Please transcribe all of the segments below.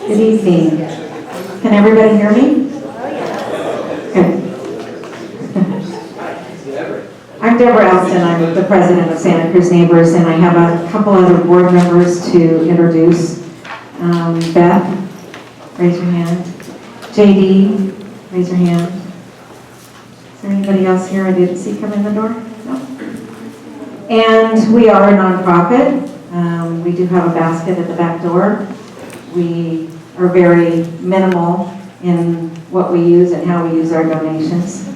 Good evening. Can everybody hear me? Good. I'm Deborah Alston. I'm the president of Santa Cruz Neighbors, and I have a couple other board members to introduce. Beth, raise your hand. JD, raise your hand. Is there anybody else here I didn't see come in the door? No. And we are a nonprofit. We do have a basket at the back door. We are very minimal in what we use and how we use our donations,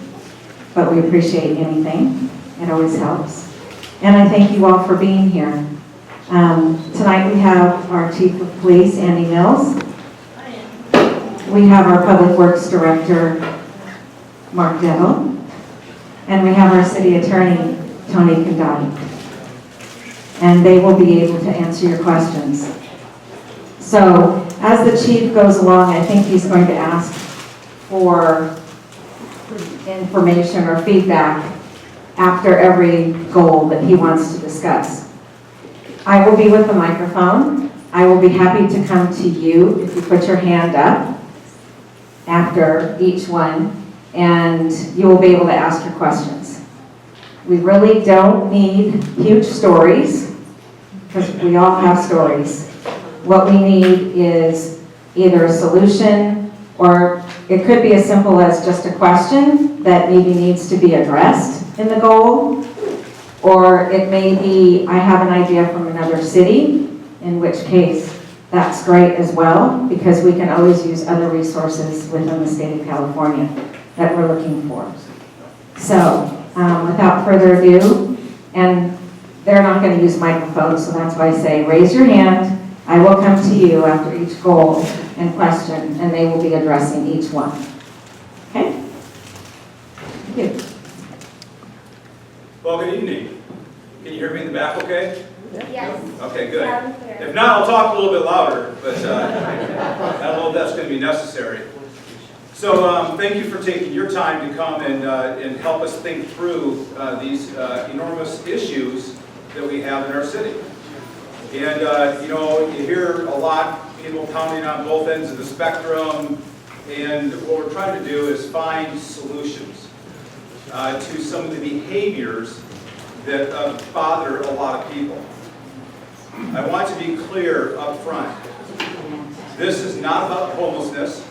but we appreciate anything. It always helps. And I thank you all for being here. Tonight we have our Chief of Police, Andy Mills. We have our Public Works Director, Mark Dettle. And we have our City Attorney, Tony Condati. And they will be able to answer your questions. So, as the chief goes along, I think he's going to ask for information or feedback after every goal that he wants to discuss. I will be with the microphone. I will be happy to come to you if you put your hand up after each one, and you will be able to ask your questions. We really don't need huge stories, because we all have stories. What we need is either a solution, or it could be as simple as just a question that maybe needs to be addressed in the goal, or it may be, I have an idea from another city, in which case that's great as well, because we can always use other resources within the state of California that we're looking for. So, without further ado, and they're not going to use microphones, so that's why I say raise your hand. I will come to you after each goal and question, and they will be addressing each one. Okay? Thank you. Well, good evening. Can you hear me in the back okay? Yes. Okay, good. If not, I'll talk a little bit louder, but I don't know if that's going to be necessary. So thank you for taking your time to come and help us think through these enormous issues that we have in our city. And you know, you hear a lot, people pounding on both ends of the spectrum, and what we're trying to do is find solutions to some of the behaviors that bother a lot of people. I want to be clear up front. This is not about homelessness.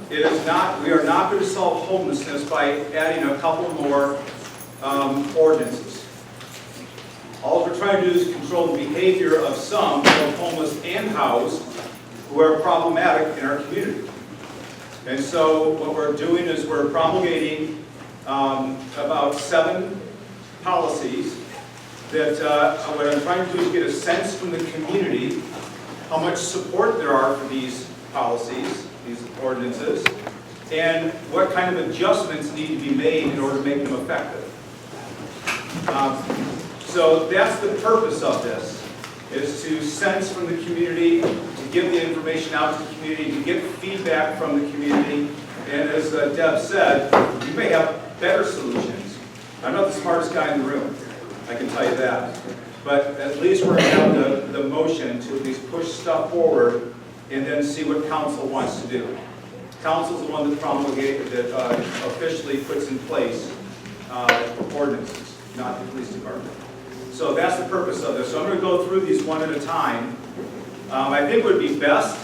It is not, we are not going to solve homelessness by adding a couple more ordinances. All we're trying to do is control the behavior of some, both homeless and housed, who are problematic in our community. And so what we're doing is we're promulgating about 7 policies that what I'm trying to do is get a sense from the community how much support there are for these policies, these ordinances, and what kind of adjustments need to be made in order to make them effective. So that's the purpose of this, is to sense from the community, to give the information out to the community, to get feedback from the community. And as Deb said, you may have better solutions. I'm not the smartest guy in the room, I can tell you that. But at least we're going to have the motion to at least push stuff forward and then see what council wants to do. Council's the one that promulgated, that officially puts in place ordinances, not the police department. So that's the purpose of this. So I'm going to go through these one at a time. I think what would be best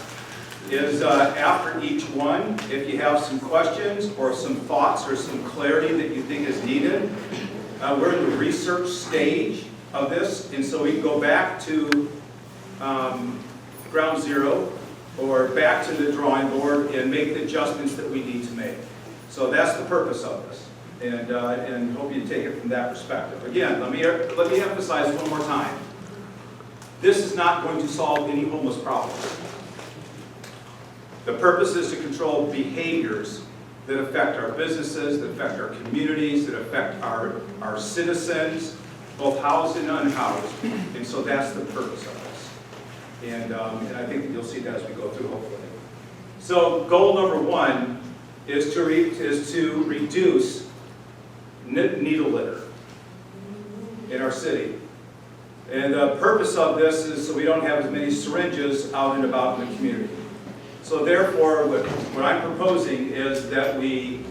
is after each one, if you have some questions or some thoughts or some clarity that you think is needed. We're in the research stage of this, and so we can go back to ground zero or back to the drawing board and make the adjustments that we need to make. So that's the purpose of this. And hope you take it from that perspective. Again, let me emphasize one more time. This is not going to solve any homeless problems. The purpose is to control behaviors that affect our businesses, that affect our communities, that affect our citizens, both housed and unhoused. And so that's the purpose of this. And I think that you'll see that as we go through, hopefully. So goal number 1 is to reduce needle litter in our city. And the purpose of this is so we don't have as many syringes out and about in the community. So therefore, what I'm proposing is that we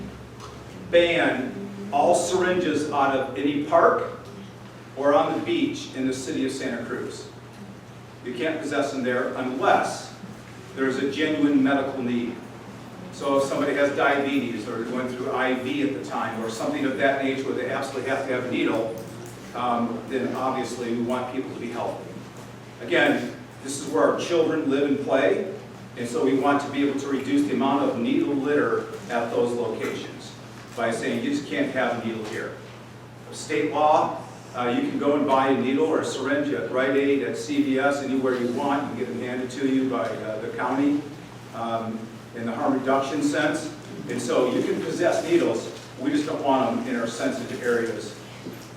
ban all syringes out of any park or on the beach in the city of Santa Cruz. You can't possess them there unless there's a genuine medical need. So if somebody has diabetes or going through IV at the time or something of that nature where they absolutely have to have a needle, then obviously we want people to be healthy. Again, this is where our children live and play, and so we want to be able to reduce the amount of needle litter at those locations by saying you just can't have a needle here. State law, you can go and buy a needle or a syringe at Rite Aid, at CVS, anywhere you want. You can get them handed to you by the county in the harm reduction sense. And so you can possess needles, we just don't want them in our sensitive areas,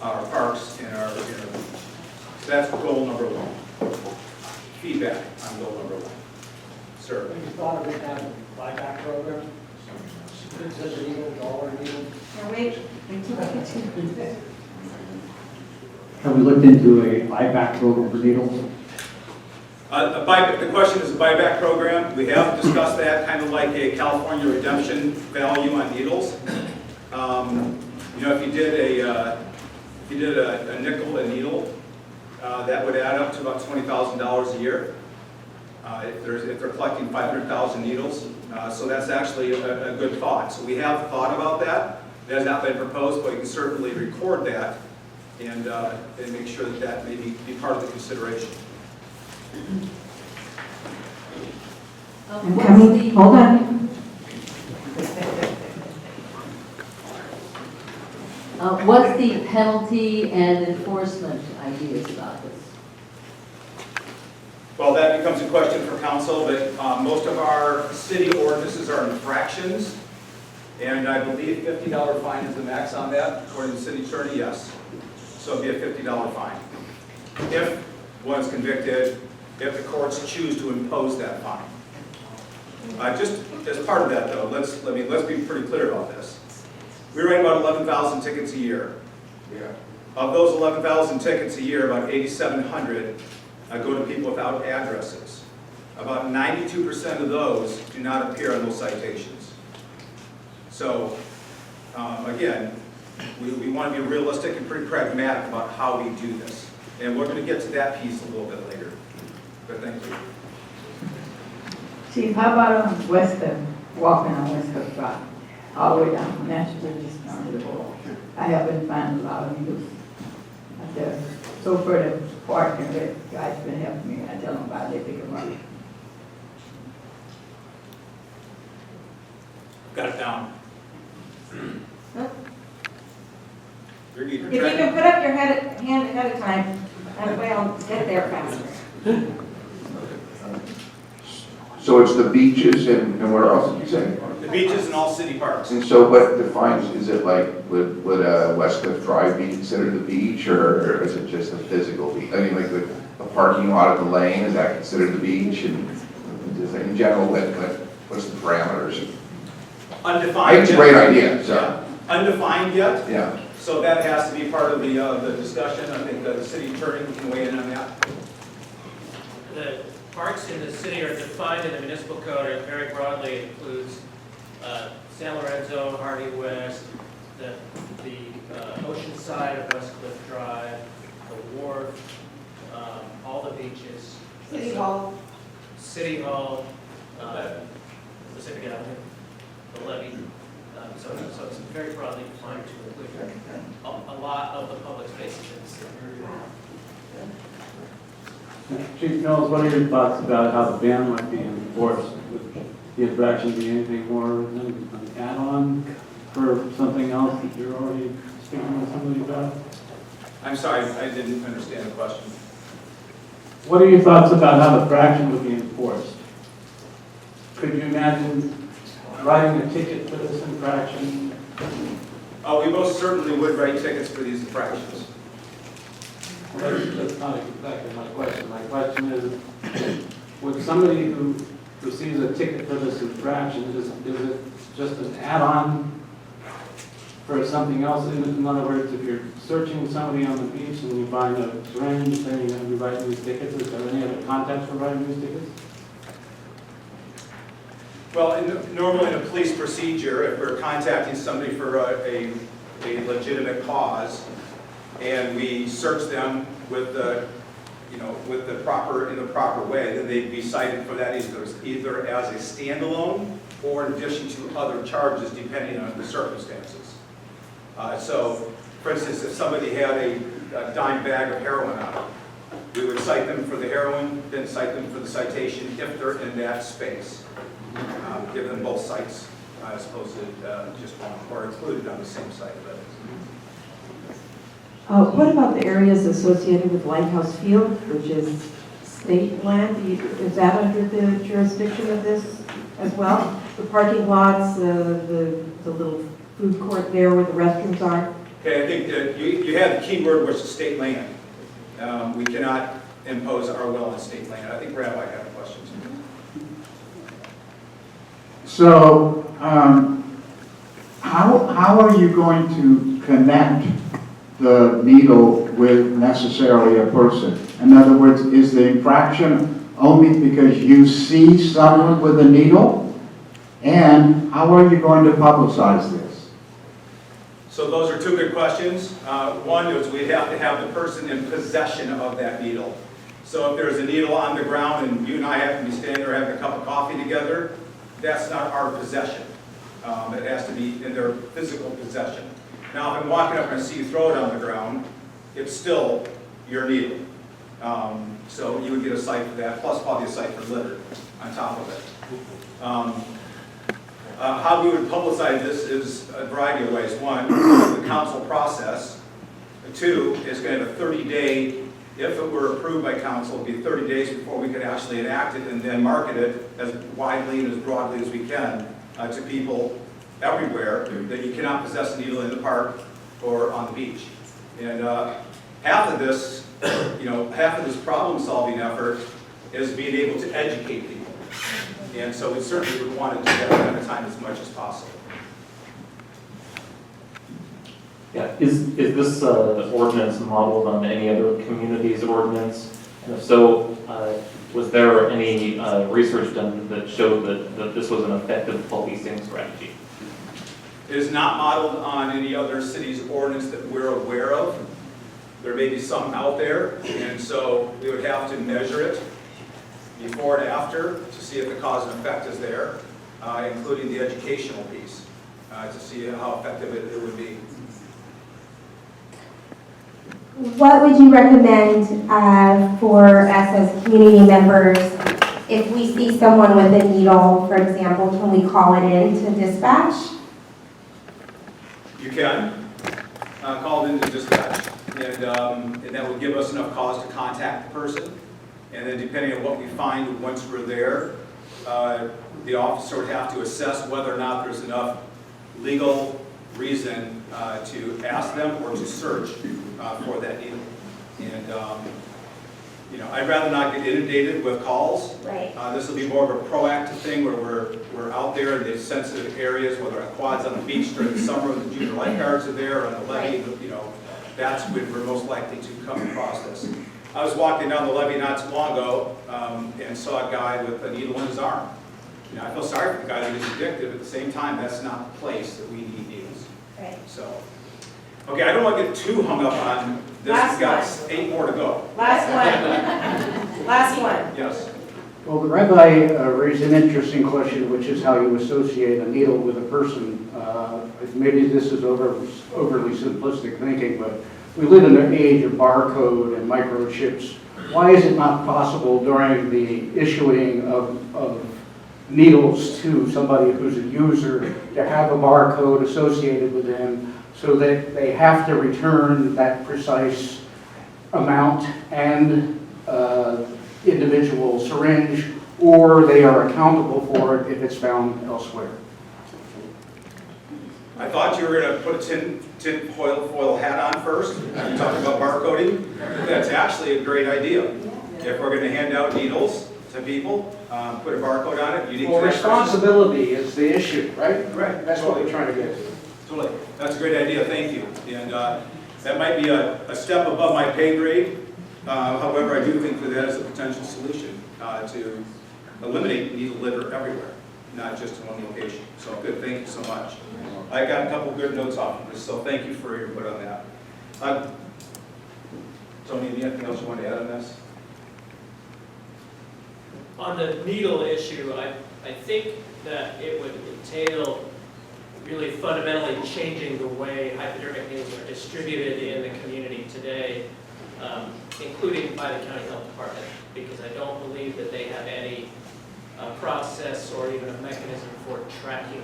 our parks, and our, so that's goal number one. Feedback on goal number one. Sir? Have you thought of it as a buyback program? It's just a needle, dollar needle. Now wait till I get to Have we looked into a buyback program for needles? The question is a buyback program. We have discussed that, kind of like a California redemption value on needles. If you did a nickel a needle, that would add up to about $20,000 a year. If they're collecting 500,000 needles, so that's actually a good thought. So we have thought about that. It has not been proposed, but you can certainly record that and make sure that that may be part of the consideration. I'm coming, hold on. What's the penalty and enforcement ideas about this? Well, that becomes a question for council, but most of our city ordinances are infractions, and I believe $50 fine is the max on that, according to the city attorney, yes. So it'd be a $50 fine. If one's convicted, if the courts choose to impose that fine. Just as part of that, though, let's be pretty clear about this. We write about 11,000 tickets a year. Yeah. Of those 11,000 tickets a year, about 8,700 go to people without addresses. About 92% of those do not appear on those citations. So, again, we want to be realistic and pretty pragmatic about how we do this. And we're going to get to that piece a little bit later. But thank you. Chief, how about on Western, walking on West Coast Drive, all the way down from National just down to the board? I have been finding a lot of needles out there. So for the park and the guys been helping me, I tell them about it, they pick them up. Got it down. You're If you can put up your hand ahead of time, that way I'll get there faster. So it's the beaches and where else did you say? The beaches and all city parks. And so what defines, is it like, would West Cliff Drive be considered the beach, or is it just a physical beach? I mean, like the parking lot of the lane, is that considered the beach? And just in general, what's the parameters? Undefined. I think it's a great idea, so. Yeah. Undefined yet. Yeah. So that has to be part of the discussion. I think the city attorney can weigh in on that. The parks in the city are defined in the municipal code very broadly. It includes San Lorenzo, Hardy West, the ocean side of West Cliff Drive, the wharf, all the beaches. City Hall. City Hall, Pacific Avenue, the levee. So it's very broadly defined to include a lot of the public spaces in the city. Chief Knowles, what are your thoughts about how the ban might be enforced? Would the infraction be anything more than an add-on for something else that you're already speaking with somebody about? I'm sorry, I didn't understand the question. What are your thoughts about how the fraction would be enforced? Could you imagine writing a ticket for this infraction? We most certainly would write tickets for these infractions. Well, that's not exactly my question. My question is, would somebody who receives a ticket for this infraction, is it just an add-on for something else? In other words, if you're searching somebody on the beach and you find a syringe, then you're going to be writing these tickets. Is there any other context for writing these tickets? Well, normally in a police procedure, if we're contacting somebody for a legitimate cause, and we search them with the, in the proper way, then they'd be cited for that either as a standalone or in addition to other charges depending on the circumstances. So, for instance, if somebody had a dime bag of heroin on them, we would cite them for the heroin, then cite them for the citation if they're in that space. Give them both sites as opposed to just one, or included on the same site. What about the areas associated with Lighthouse Field, which is state land? Is that under the jurisdiction of this as well? The parking lots, the little food court there where the restrooms are? Okay, I think that you had the key word, which is state land. We cannot impose our will on state land. I think Rabbi had a question too. So, how are you going to connect the needle with necessarily a person? In other words, is the infraction only because you see someone with a needle? And how are you going to publicize this? So those are two good questions. One is we'd have to have the person in possession of that needle. So if there's a needle on the ground and you and I happen to be standing there having a cup of coffee together, that's not our possession. It has to be in their physical possession. Now, if I'm walking up and I see you throw it on the ground, it's still your needle. So you would get a cite for that, plus probably a cite for litter on top of it. How we would publicize this is a variety of ways. One, the council process. Two, is going to have a 30-day, if it were approved by council, it would be 30 days before we could actually enact it and then market it as widely and as broadly as we can to people everywhere that you cannot possess a needle in the park or on the beach. And half of this problem-solving effort is being able to educate people. And so we certainly would want to do that ahead of time as much as possible. Yeah, is this ordinance modeled on any other community's ordinance? And if so, was there any research done that showed that this was an effective policing strategy? It is not modeled on any other city's ordinance that we're aware of. There may be some out there, and so we would have to measure it before and after to see if the cause and effect is there, including the educational piece, to see how effective it would be. What would you recommend for us as community members if we see someone with a needle, for example? Can we call it in to dispatch? You can call it into dispatch, and that would give us enough cause to contact the person. And then depending on what we find once we're there, the officer would have to assess whether or not there's enough legal reason to ask them or to search for that needle. And I'd rather not get inundated with calls. Right. This will be more of a proactive thing where we're out there in the sensitive areas, whether at quads on the beach during the summer, when the junior lifeguards are there, on the levee. That's when we're most likely to come across this. I was walking down the levee not too long ago and saw a guy with a needle in his arm. I feel sorry for the guy that is addicted. At the same time, that's not the place that we need needles. Right. So, okay, I don't want to get too hung up on this. We've got 8 more to go. Last one. Last one. Yes. Well, the rabbi raised an interesting question, which is how you associate a needle with a person. Maybe this is overly simplistic thinking, but we live in an age of barcode and microchips. Why is it not possible during the issuing of needles to somebody who's a user to have a barcode associated with them so that they have to return that precise amount and individual syringe, or they are accountable for it if it's found elsewhere? I thought you were going to put a tin foil hat on first. You talked about barcoding. That's actually a great idea. If we're going to hand out needles to people, put a barcode on it. Well, responsibility is the issue, right? Right. That's what we're trying to get to. Totally. That's a great idea, thank you. And that might be a step above my pay grade. However, I do think that that is a potential solution to eliminate needle litter everywhere, not just in one location. So good, thank you so much. I got a couple good notes off of this, so thank you for your input on that. Tony, anything else you want to add on this? On the needle issue, I think that it would entail really fundamentally changing the way hypodermic needles are distributed in the community today, including by the county health department, because I don't believe that they have any process or even a mechanism for tracking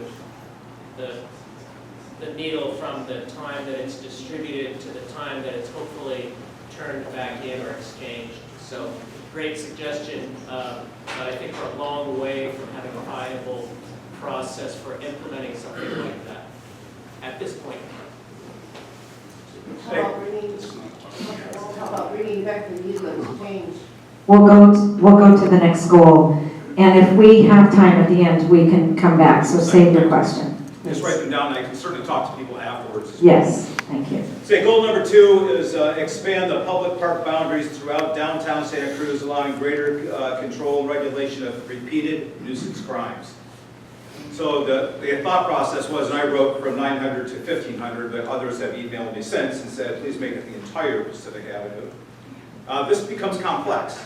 the needle from the time that it's distributed to the time that it's hopefully turned back in or exchanged. So great suggestion, but I think we're a long way from having a viable process for implementing something like that at this point. How about bringing back the needle exchange? We'll go to the next goal, and if we have time at the end, we can come back, so save your question. Just write them down, and I can certainly talk to people afterwards. Yes, thank you. Say goal number 2 is expand the public park boundaries throughout downtown Santa Cruz, allowing greater control and regulation of repeated nuisance crimes. So the thought process was, and I wrote from 900 to 1500, but others have emailed me since and said, please make it the entire Pacific Avenue. This becomes complex.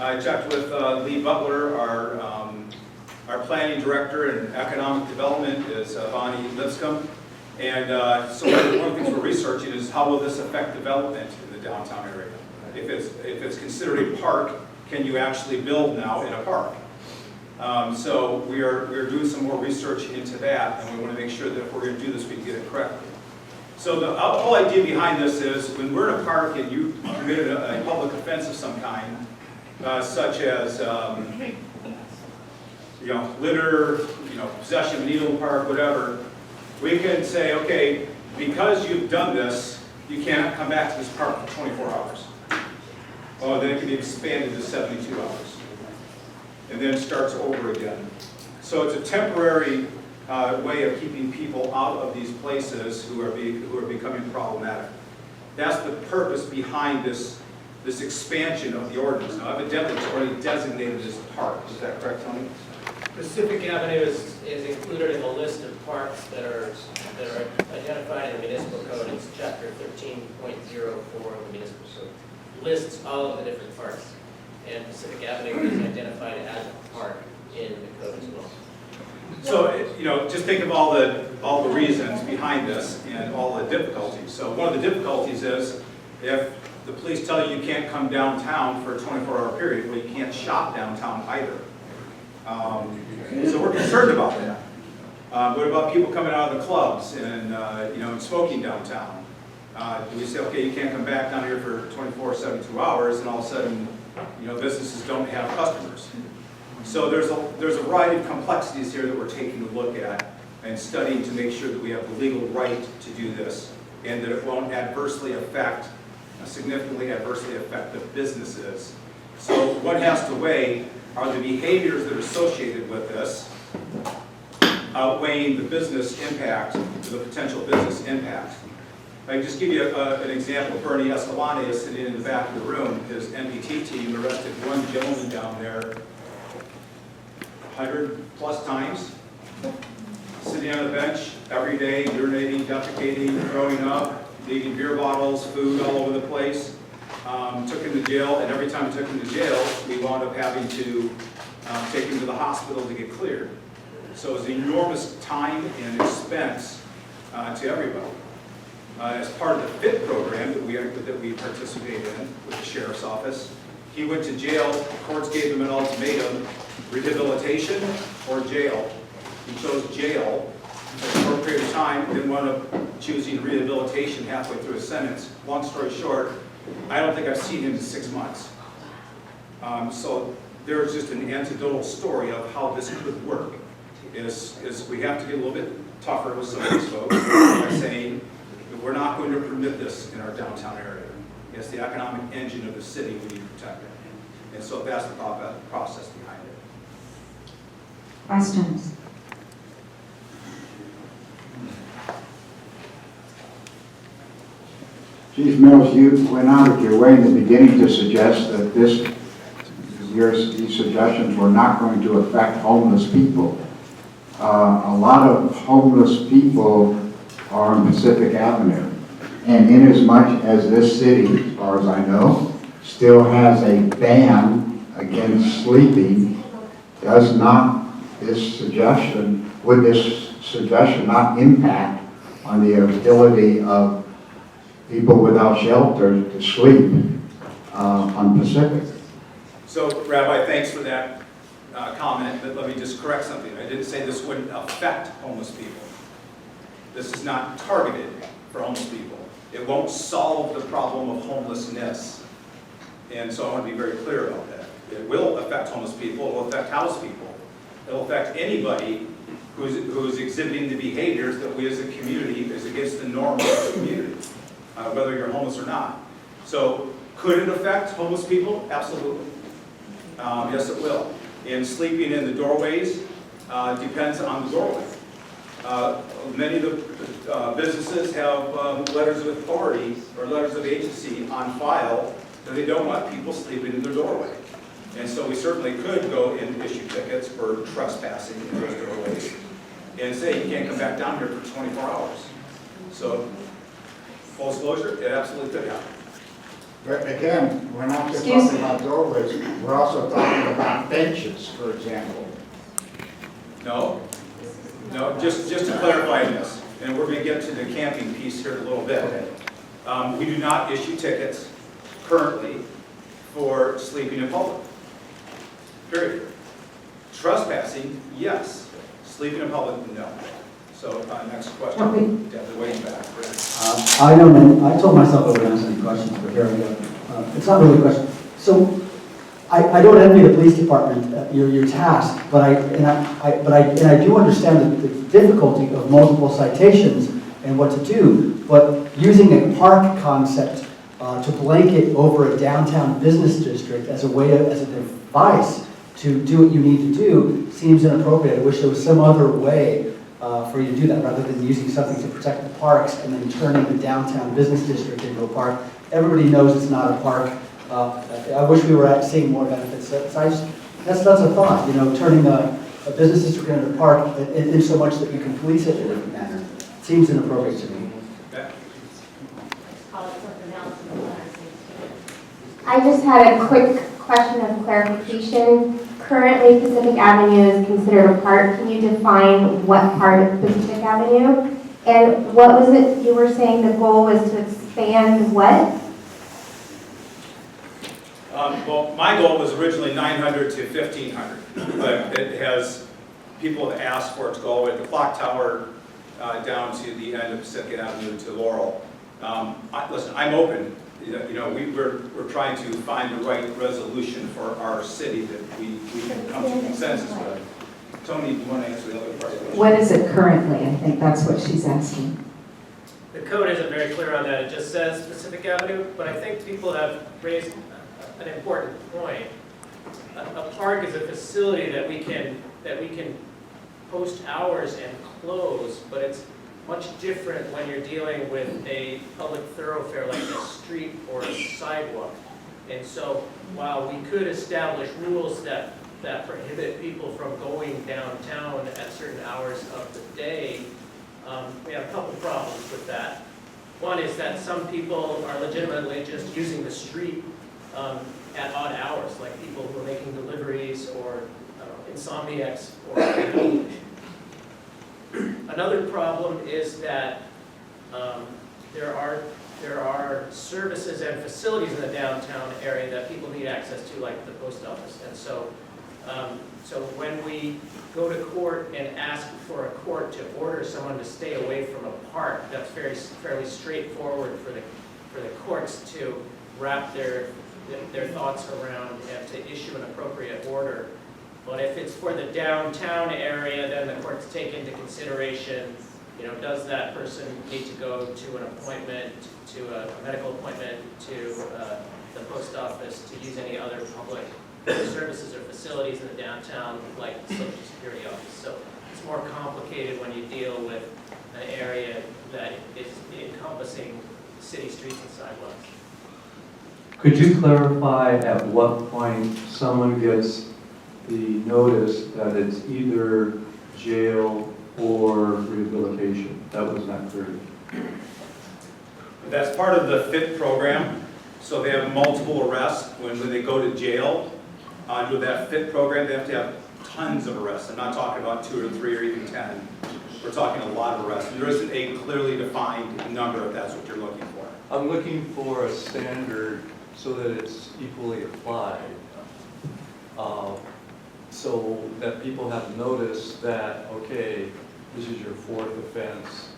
I checked with Lee Butler, our planning director and economic development is Bonnie Lipscomb. And so one of the things we're researching is how will this affect development in the downtown area? If it's considered a park, can you actually build now in a park? So we're doing some more research into that, and we want to make sure that if we're going to do this, we can get it correctly. So the whole idea behind this is when we're in a park and you committed a public offense of some kind, such as litter, possession of a needle in the park, whatever, we can say, okay, because you've done this, you cannot come back to this park for 24 hours. Oh, then it can be expanded to 72 hours. And then it starts over again. So it's a temporary way of keeping people out of these places who are becoming problematic. That's the purpose behind this expansion of the ordinance. Now, evidently, it's already designated as a park. Is that correct, Tony? Pacific Avenue is included in the list of parks that are identified in the municipal code. It's chapter 13.04 of the municipal code. Lists all of the different parks. And Pacific Avenue is identified as a park in the code as well. So, just think of all the reasons behind this and all the difficulties. So one of the difficulties is if the police tell you you can't come downtown for a 24-hour period, well, you can't shop downtown either. So we're concerned about that. What about people coming out of the clubs and smoking downtown? Do we say, okay, you can't come back down here for 24, 72 hours, and all of a sudden, businesses don't have customers? So there's a variety of complexities here that we're taking a look at and studying to make sure that we have the legal right to do this and that it won't significantly adversely affect the businesses. So what has to weigh are the behaviors that are associated with this, outweighing the business impact, the potential business impact. I can just give you an example. Bernie Escalante is sitting in the back of the room. His NPT team arrested one gentleman down there 100+ times, sitting on a bench every day, urinating, defecating, throwing up, leaving beer bottles, food all over the place. Took him to jail, and every time we took him to jail, we wound up having to take him to the hospital to get cleared. So it was an enormous time and expense to everybody. As part of the FIT program that we participate in with the sheriff's office, he went to jail. The courts gave him an ultimatum: rehabilitation or jail. He chose jail for a short period of time, then wound up choosing rehabilitation halfway through his sentence. Long story short, I don't think I've seen him in 6 months. So there's just an anecdotal story of how this could work. Is we have to get a little bit tougher with some of these folks by saying that we're not going to permit this in our downtown area. It's the economic engine of the city we need to protect it. And so that's the process behind it. Questions? Chief Mills, you went out of your way in the beginning to suggest that these suggestions were not going to affect homeless people. A lot of homeless people are on Pacific Avenue. And inasmuch as this city, as far as I know, still has a ban against sleeping, would this suggestion not impact on the ability of people without shelter to sleep on Pacific? So, Rabbi, thanks for that comment, but let me just correct something. I didn't say this wouldn't affect homeless people. This is not targeted for homeless people. It won't solve the problem of homelessness. And so I want to be very clear about that. It will affect homeless people, it will affect house people. It will affect anybody who's exhibiting the behaviors that we as a community is against the norm of the community, whether you're homeless or not. So could it affect homeless people? Absolutely. Yes, it will. And sleeping in the doorways depends on the doorway. Many of the businesses have letters of authority or letters of agency on file that they don't want people sleeping in their doorway. And so we certainly could go and issue tickets for trespassing in those doorways and say you can't come back down here for 24 hours. So, full disclosure, it absolutely could happen. But again, we're not just Excuse talking about doorways, we're also talking about benches, for example. No, just to clarify this, and we're going to get to the camping piece here in a little bit. We do not issue tickets currently for sleeping in public. Period. Trespassing, yes. Sleeping in public, no. So, next question. Definitely waiting back. I told myself I would answer any questions, but here we go. It's not really a question. So, I don't envy the police department your task, but I do understand the difficulty of multiple citations and what to do. But using a park concept to blanket over a downtown business district as a device to do what you need to do seems inappropriate. I wish there was some other way for you to do that rather than using something to protect the parks and then turning the downtown business district into a park. Everybody knows it's not a park. I wish we were seeing more benefits. That's a thought, turning a business district into a park in so much that you can police it in a different manner. It seems inappropriate to me. I just had a quick question of clarification. Currently, Pacific Avenue is considered a park. Can you define what part of Pacific Avenue? And what was it you were saying the goal was to expand what? Well, my goal was originally 900 to 1,500, but it has, people have asked for it to go all the way to the clock tower down to the end of Pacific Avenue to Laurel. Listen, I'm open. We're trying to find the right resolution for our city that we can come to consensus with. Tony, do you want to answer the other part of the question? What is it currently? I think that's what she's asking. The code isn't very clear on that. It just says Pacific Avenue, but I think people have raised an important point. A park is a facility that we can post hours and close, but it's much different when you're dealing with a public thoroughfare like a street or a sidewalk. And so while we could establish rules that prohibit people from going downtown at certain hours of the day, we have a couple problems with that. One is that some people are legitimately just using the street at odd hours, like people who are making deliveries or insomniacs or Another problem is that there are services and facilities in the downtown area that people need access to, like the post office. And so, so when we go to court and ask for a court to order someone to stay away from a park, that's fairly straightforward for the courts to wrap their thoughts around and to issue an appropriate order. But if it's for the downtown area, then the courts take into consideration, does that person need to go to an appointment, to a medical appointment, to the post office, to use any other public services or facilities in the downtown, like the Social Security office. So it's more complicated when you deal with an area that is encompassing city streets and sidewalks. Could you clarify at what point someone gets the notice that it's either jail or rehabilitation? That was not clear. That's part of the FIT program. So they have multiple arrests. When they go to jail, under that FIT program, they have to have tons of arrests. I'm not talking about 2 or 3 or even 10. We're talking a lot of arrests. There isn't a clearly defined number if that's what you're looking for. I'm looking for a standard so that it's equally applied. So that people have noticed that, okay, this is your 4th offense.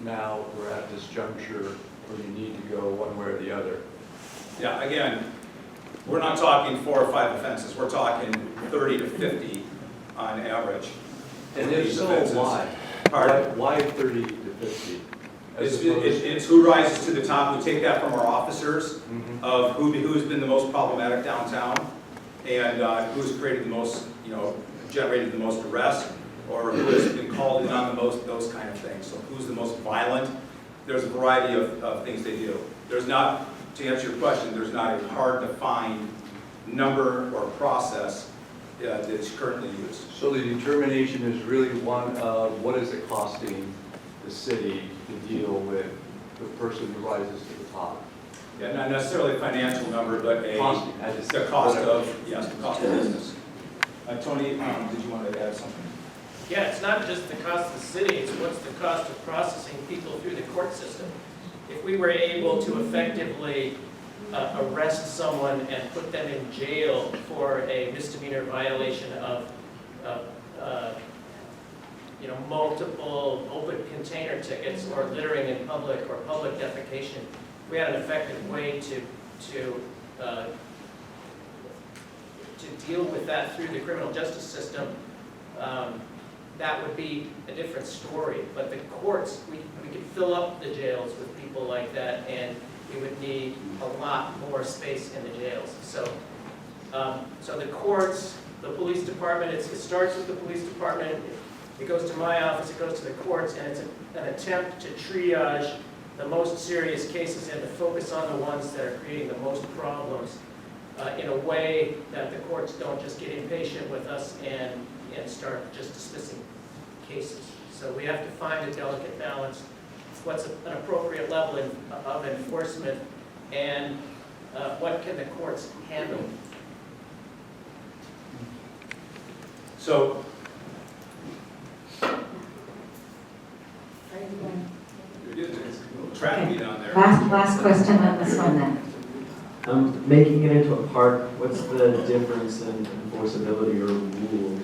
Now we're at this juncture where you need to go one way or the other. Yeah, again, we're not talking 4 or 5 offenses. We're talking 30 to 50 on average. And if These so, offenses. why? Pardon? Why 30 to 50? It's who rises to the top. We take that from our officers of who's been the most problematic downtown and who's created the most, generated the most arrests or who has been called in on the most, those kind of things. So who's the most violent? There's a variety of things they do. There's not, to answer your question, there's not a hard to find number or process that's currently used. So the determination is really one of what is it costing the city to deal with the person who rises to the top? Yeah, not necessarily a financial number, but the cost of business. Tony, did you want to add something? Yeah, it's not just the cost of the city, it's what's the cost of processing people through the court system. If we were able to effectively arrest someone and put them in jail for a misdemeanor violation of multiple open container tickets or littering in public or public defecation, we had an effective way to deal with that through the criminal justice system, that would be a different story. But the courts, we could fill up the jails with people like that, and we would need a lot more space in the jails. So, so the courts, the police department, it starts with the police department, it goes to my office, it goes to the courts, and it's an attempt to triage the most serious cases and to focus on the ones that are creating the most problems in a way that the courts don't just get impatient with us and start just dismissing cases. So we have to find a delicate balance. What's an appropriate level of enforcement and what can the courts handle? So, track me down there. Last question on this one then. Making it into a park, what's the difference in enforceability or rules?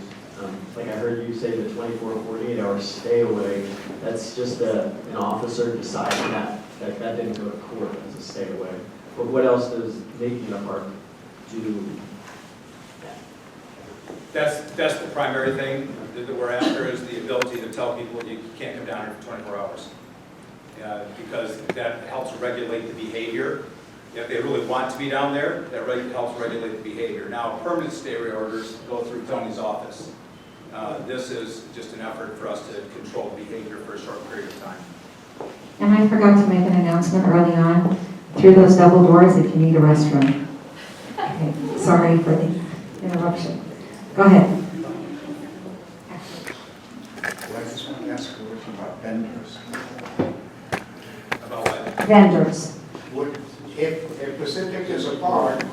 Like I heard you say the 24 or 48 hour stay away, that's just an officer deciding that didn't go to court as a stay away. But what else does making it a park do? That's the primary thing that we're after, is the ability to tell people you can't come down here for 24 hours. Because that helps regulate the behavior. If they really want to be down there, that helps regulate the behavior. Now, permanent stay orders go through Tony's office. This is just an effort for us to control behavior for a short period of time. And I forgot to make an announcement early on, through those double doors if you need a restroom. Okay, sorry for the interruption. Go ahead. I just want to ask a question about vendors. About what? Vendors. If Pacific is a park,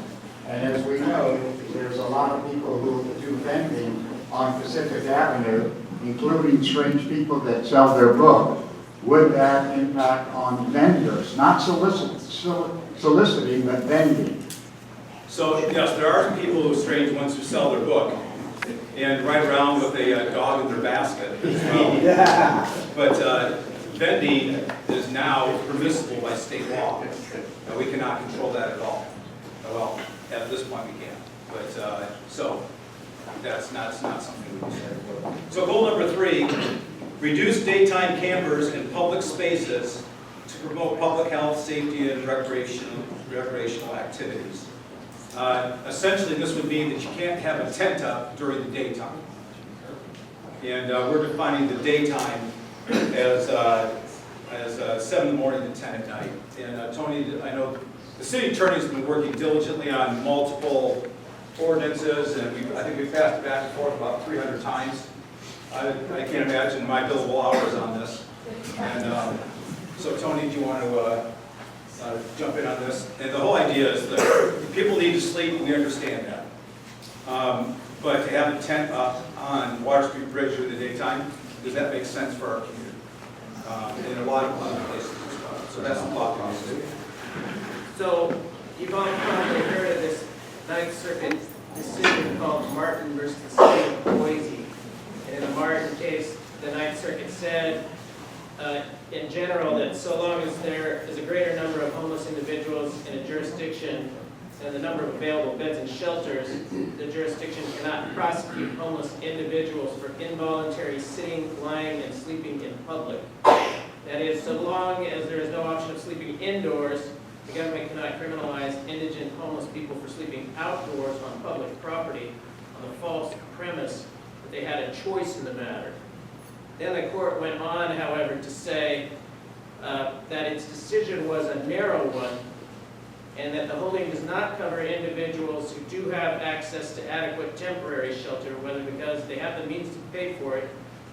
and as we know, there's a lot of people who do vending on Pacific Avenue, including strange people that sell their book, would that impact on vendors? Not soliciting, but vending. So, yes, there are people who are strange ones who sell their book and ride around with a dog in their basket as well. But vending is now permissible by state law. We cannot control that at all. Well, at this point we can't. But so that's not something we can say. So goal number 3, reduce daytime campers in public spaces to promote public health, safety, and recreational activities. Essentially, this would mean that you can't have a tent up during the daytime. And we're defining the daytime as as 7 in the morning to 10 at night. And Tony, I know the city attorney's been working diligently on multiple ordinances, and I think we've passed it back and forth about 300 times. I can't imagine my billable hours on this. And so Tony, do you want to jump in on this? And the whole idea is that people need to sleep, we understand that. But to have a tent up on Water Street Bridge during the daytime, does that make sense for our community? In a lot of other places as well. So that's the thought process. So you've all probably heard of this Ninth Circuit decision called Martin versus the City of Boise. And in the Martin case, the Ninth Circuit said, in general, that so long as there is a greater number of homeless individuals in a jurisdiction than the number of available beds and shelters, the jurisdiction cannot prosecute homeless individuals for involuntary sitting, lying, and sleeping in public. That is, so long as there is no option of sleeping indoors, the government cannot criminalize indigent homeless people for sleeping outdoors on public property on the false premise that they had a choice in the matter. Then the court went on, however, to say that its decision was a narrow one, and that the holding does not cover individuals who do have access to adequate temporary shelter, whether because they have the means to pay for it,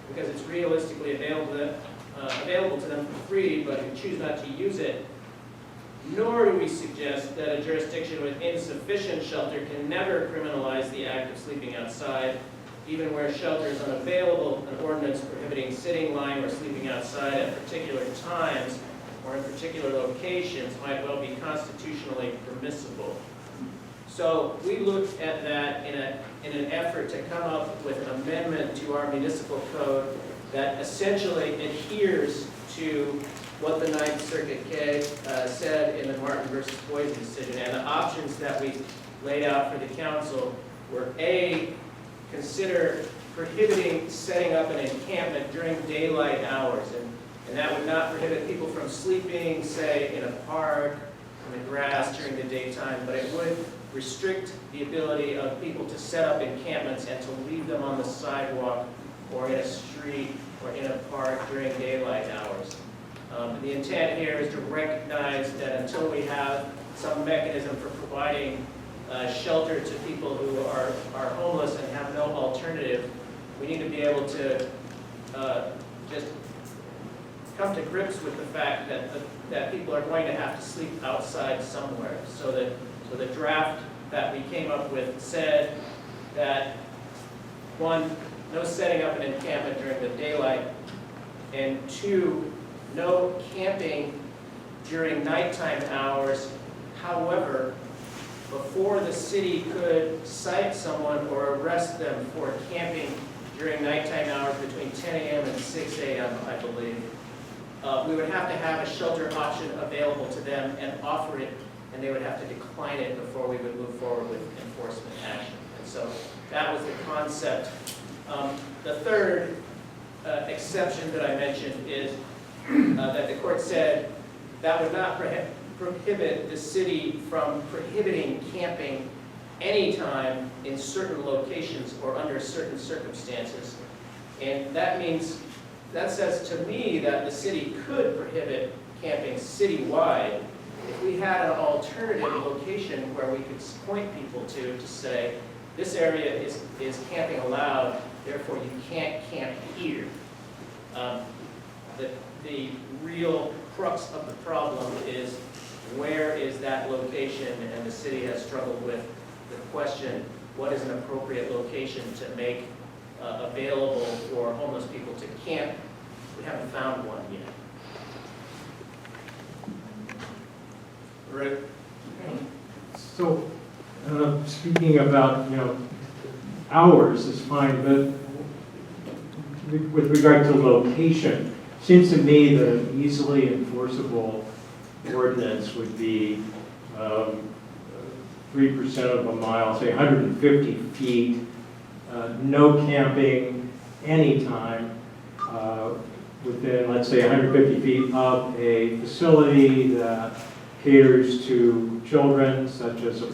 because it's realistically available to them for free, but who choose not to use it. Nor do we suggest that a jurisdiction with insufficient shelter can never criminalize the act of sleeping outside, even where shelter is unavailable. An ordinance prohibiting sitting, lying, or sleeping outside at particular times or in particular locations might well be constitutionally permissible. So we looked at that in an effort to come up with an amendment to our municipal code that essentially adheres to what the Ninth Circuit said in the Martin versus Boise decision. And the options that we laid out for the council were A, consider prohibiting setting up an encampment during daylight hours. And that would not prohibit people from sleeping, say, in a park, on the grass during the daytime, but it would restrict the ability of people to set up encampments and to leave them on the sidewalk or in a street or in a park during daylight hours. The intent here is to recognize that until we have some mechanism for providing shelter to people who are homeless and have no alternative, we need to be able to just come to grips with the fact that people are going to have to sleep outside somewhere. So the draft that we came up with said that, one, no setting up an encampment during the daylight, and two, no camping during nighttime hours. However, before the city could cite someone or arrest them for camping during nighttime hours between 10 a.m. and 6 a.m., I believe, we would have to have a shelter option available to them and offer it, and they would have to decline it before we would move forward with enforcement action. And so that was the concept. The third exception that I mentioned is that the court said that would not prohibit the city from prohibiting camping anytime in certain locations or under certain circumstances. And that means, that says to me that the city could prohibit camping citywide if we had an alternative location where we could point people to say, this area is camping allowed, therefore you can't camp here. The real crux of the problem is, where is that location? And the city has struggled with the question, what is an appropriate location to make available for homeless people to camp? We haven't found one yet. Right. So, speaking about, hours is fine, but with regard to location, seems to me that an easily enforceable ordinance would be 3% of a mile, say 150 feet, no camping anytime within, let's say, 150 feet of a facility that caters to children, such as a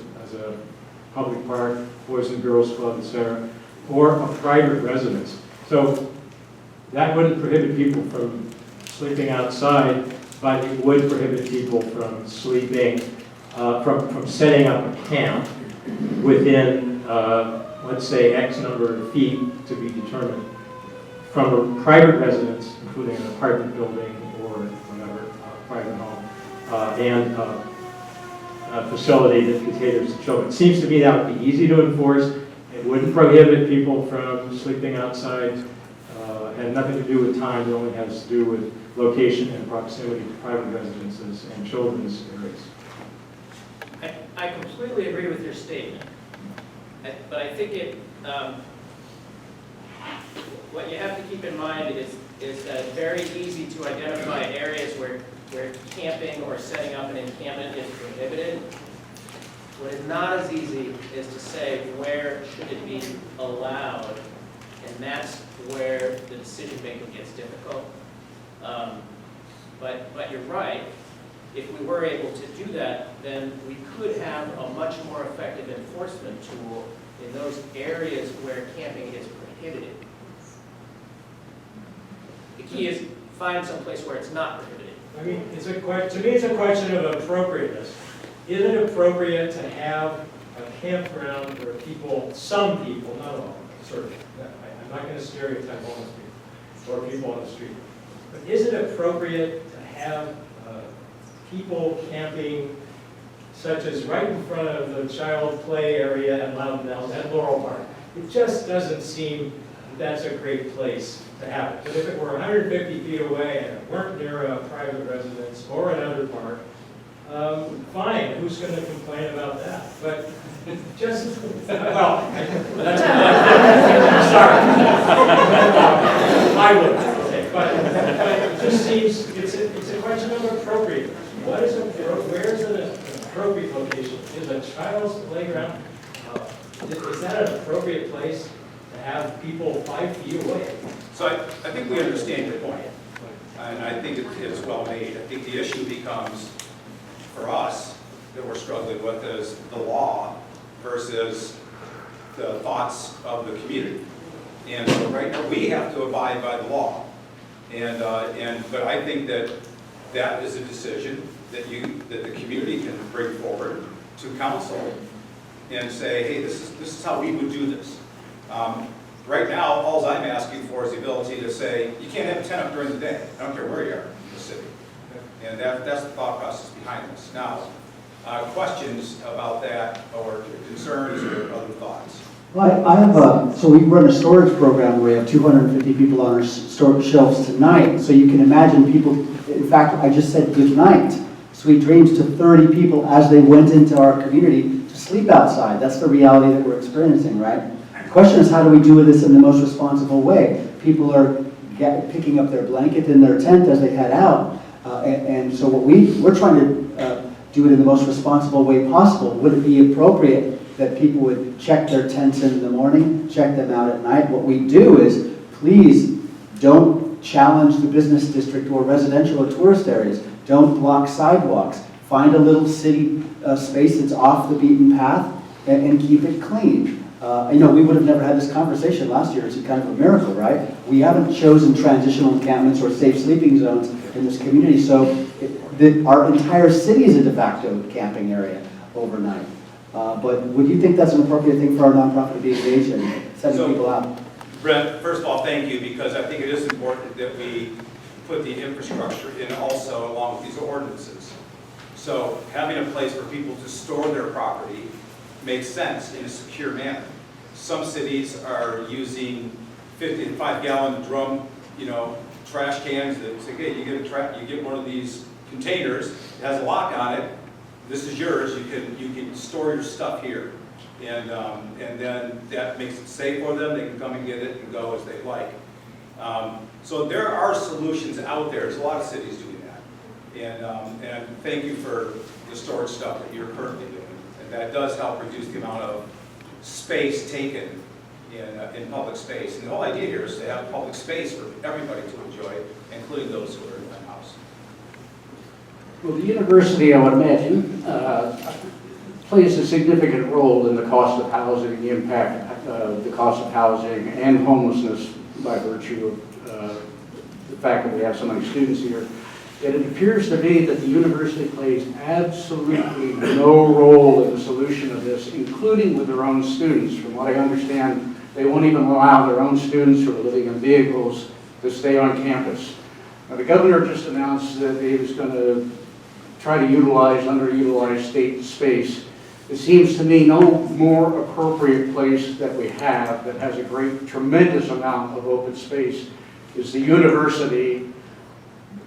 public park, Boys and Girls Club, etc., or a private residence. So that wouldn't prohibit people from sleeping outside, but it would prohibit people from sleeping, from setting up a camp within, let's say, X number of feet to be determined from a private residence, including an apartment building or whatever, private home, and a facility that caters to children. It seems to me that would be easy to enforce. It wouldn't prohibit people from sleeping outside, and nothing to do with time. It only has to do with location and proximity to private residences and children's areas. I completely agree with your statement, but I think what you have to keep in mind is that it's very easy to identify areas where camping or setting up an encampment is prohibited. What is not as easy is to say where should it be allowed, and that's where the decision making gets difficult. But you're right. If we were able to do that, then we could have a much more effective enforcement tool in those areas where camping is prohibited. The key is find some place where it's not prohibited. I mean, to me, it's a question of appropriateness. Is it appropriate to have a campground where some people, not all, certainly, I'm not going to stereotype homeless people or people on the street, but is it appropriate to have people camping, such as right in front of the child play area at Loudon Mills, at Laurel Park? It just doesn't seem that's a great place to have it. But if it were 150 feet away and it weren't near a private residence or another park, fine, who's going to complain about that? But just, well, that's sorry. I would say, but it just seems, it's a question of appropriate. Where is an appropriate location? Is a child's playground, is that an appropriate place to have people 5 feet away? So I think we understand your point, and I think it's well made. I think the issue becomes, for us, that we're struggling with is the law versus the thoughts of the community. And so right now, we have to abide by the law. But I think that is a decision that the community can bring forward to council and say, hey, this is how we would do this. Right now, all I'm asking for is the ability to say, you can't have a tent up during the day. I don't care where you are in the city. And that's the thought process behind this. Now, questions about that or concerns or other thoughts? Well, I have so we run a storage program where we have 250 people on our storage shelves tonight. So you can imagine people, in fact, I just said good night, sweet dreams to 30 people as they went into our community to sleep outside. That's the reality that we're experiencing, right? The question is, how do we do this in the most responsible way? People are picking up their blanket in their tent as they head out. And so we're trying to do it in the most responsible way possible. Would it be appropriate that people would check their tents in the morning, check them out at night? What we do is, please don't challenge the business district or residential or tourist areas. Don't block sidewalks. Find a little city space that's off the beaten path and keep it clean. We would have never had this conversation last year. It's kind of a miracle, right? We haven't chosen transitional encampments or safe sleeping zones in this community, so our entire city is a de facto camping area overnight. But would you think that's an appropriate thing for our nonprofit to be engaged in, setting people out? Brent, first of all, thank you, because I think it is important that we put the infrastructure in also along with these ordinances. So having a place for people to store their property makes sense in a secure manner. Some cities are using 55-gallon drum, trash cans that say, okay, you get one of these containers, it has a lock on it, this is yours, you can store your stuff here. And then that makes it safe for them, they can come and get it and go as they like. So there are solutions out there, there's a lot of cities doing that. And thank you for the storage stuff that you're currently doing. And that does help reduce the amount of space taken in public space. And the whole idea here is to have public space for everybody to enjoy, including those who are in the house. Well, the university, I would imagine, plays a significant role in the cost of housing, the impact of the cost of housing and homelessness by virtue of the fact that we have so many students here. And it appears to me that the university plays absolutely no role in the solution of this, including with their own students. From what I understand, they won't even allow their own students who are living in vehicles to stay on campus. Now, the governor just announced that he was going to try to utilize underutilized state space. It seems to me no more appropriate place that we have that has a tremendous amount of open space is the university,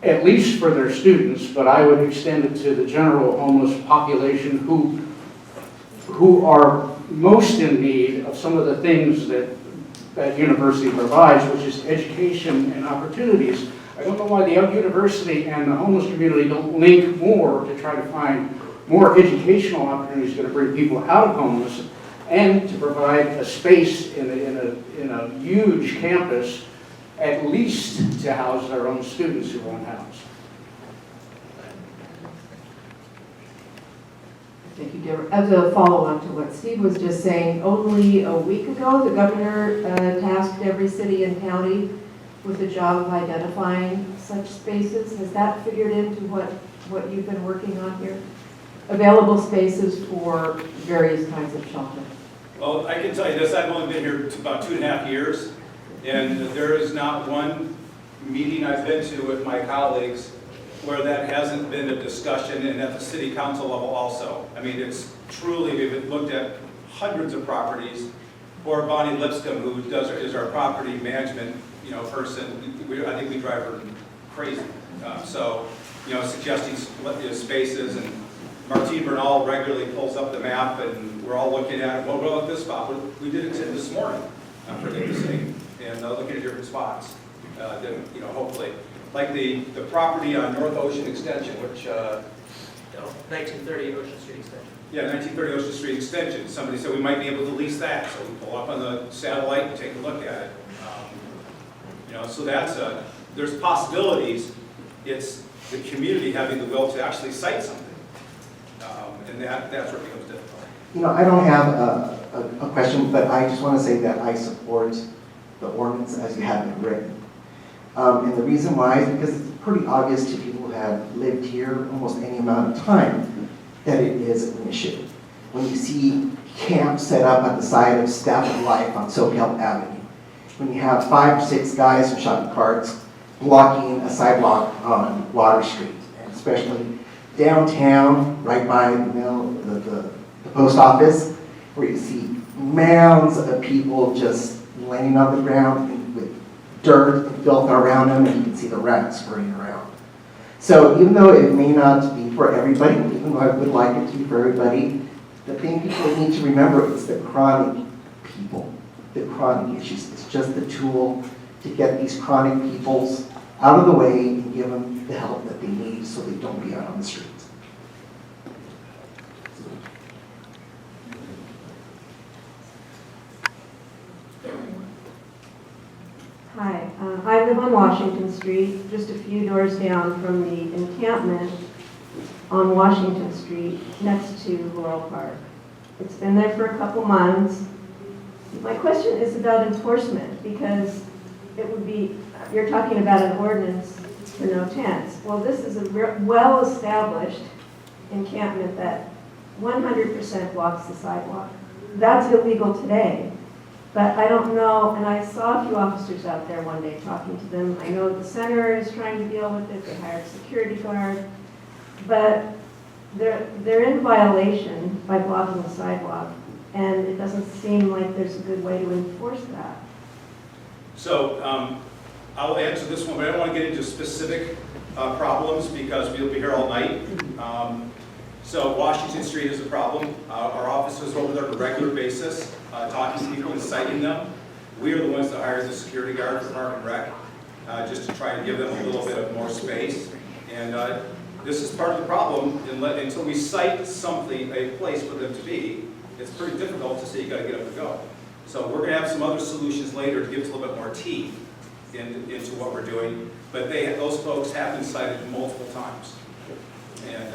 at least for their students, but I would extend it to the general homeless population who are most in need of some of the things that that university provides, which is education and opportunities. I don't know why the university and the homeless community don't link more to try to find more educational opportunities that bring people out of homeless and to provide a space in a huge campus, at least to house their own students who won't house. Thank you, Deborah. As a follow-on to what Steve was just saying, only a week ago, the governor tasked every city and county with the job of identifying such spaces. Has that figured into what you've been working on here? Available spaces for various kinds of shelter. Well, I can tell you this, I've only been here about 2.5 years, and there is not one meeting I've been to with my colleagues where that hasn't been a discussion, and at the city council level also. I mean, it's truly, we've looked at hundreds of properties. Or Bonnie Lipscomb, who is our property management, person. I think we drive her crazy. Suggesting spaces, and Martine Bernal regularly pulls up the map, and we're all looking at it. Well, we'll at this spot. We did it this morning, for the city, and looking at different spots. Hopefully. Like the property on North Ocean Extension, which... 1930 Ocean Street Extension. Yeah, 1930 Ocean Street Extension. Somebody said we might be able to lease that, so we pull up on the satellite and take a look at it. So there's possibilities. It's the community having the will to actually cite something. And that's where it becomes difficult. I don't have a question, but I just want to say that I support the ordinance as you have it written. And the reason why is because it's pretty obvious to people who have lived here almost any amount of time that it is an issue. When you see camps set up at the side of Staff of Life on Soquel Avenue, when you have 5 or 6 guys in shopping carts blocking a sidewalk on Water Street, and especially downtown, right by the post office, where you see mounds of people just laying on the ground with dirt and filth around them, and you can see the rats scurrying around. So even though it may not be for everybody, even though I would like it to be for everybody, the thing people need to remember is the chronic people, the chronic issues. It's just the tool to get these chronic peoples out of the way and give them the help that they need so they don't be out on the streets. Hi, I live on Washington Street, just a few doors down from the encampment on Washington Street next to Laurel Park. It's been there for a couple months. My question is about enforcement, because it would be, you're talking about an ordinance for no tents. Well, this is a well-established encampment that 100% blocks the sidewalk. That's illegal today. But I don't know, and I saw a few officers out there one day talking to them. I know the center is trying to deal with it. They hired a security guard. But they're in violation by blocking the sidewalk. And it doesn't seem like there's a good way to enforce that. So I'll answer this one, but I don't want to get into specific problems because we'll be here all night. So Washington Street is a problem. Our officers are over there on a regular basis, talking to people and citing them. We are the ones that hire the security guard for Park and Rec, just to try and give them a little bit of more space. And this is part of the problem. Until we cite something, a place for them to be, it's pretty difficult to say you got to get up and go. So we're going to have some other solutions later to give us a little bit more teeth into what we're doing. But those folks have been cited multiple times. And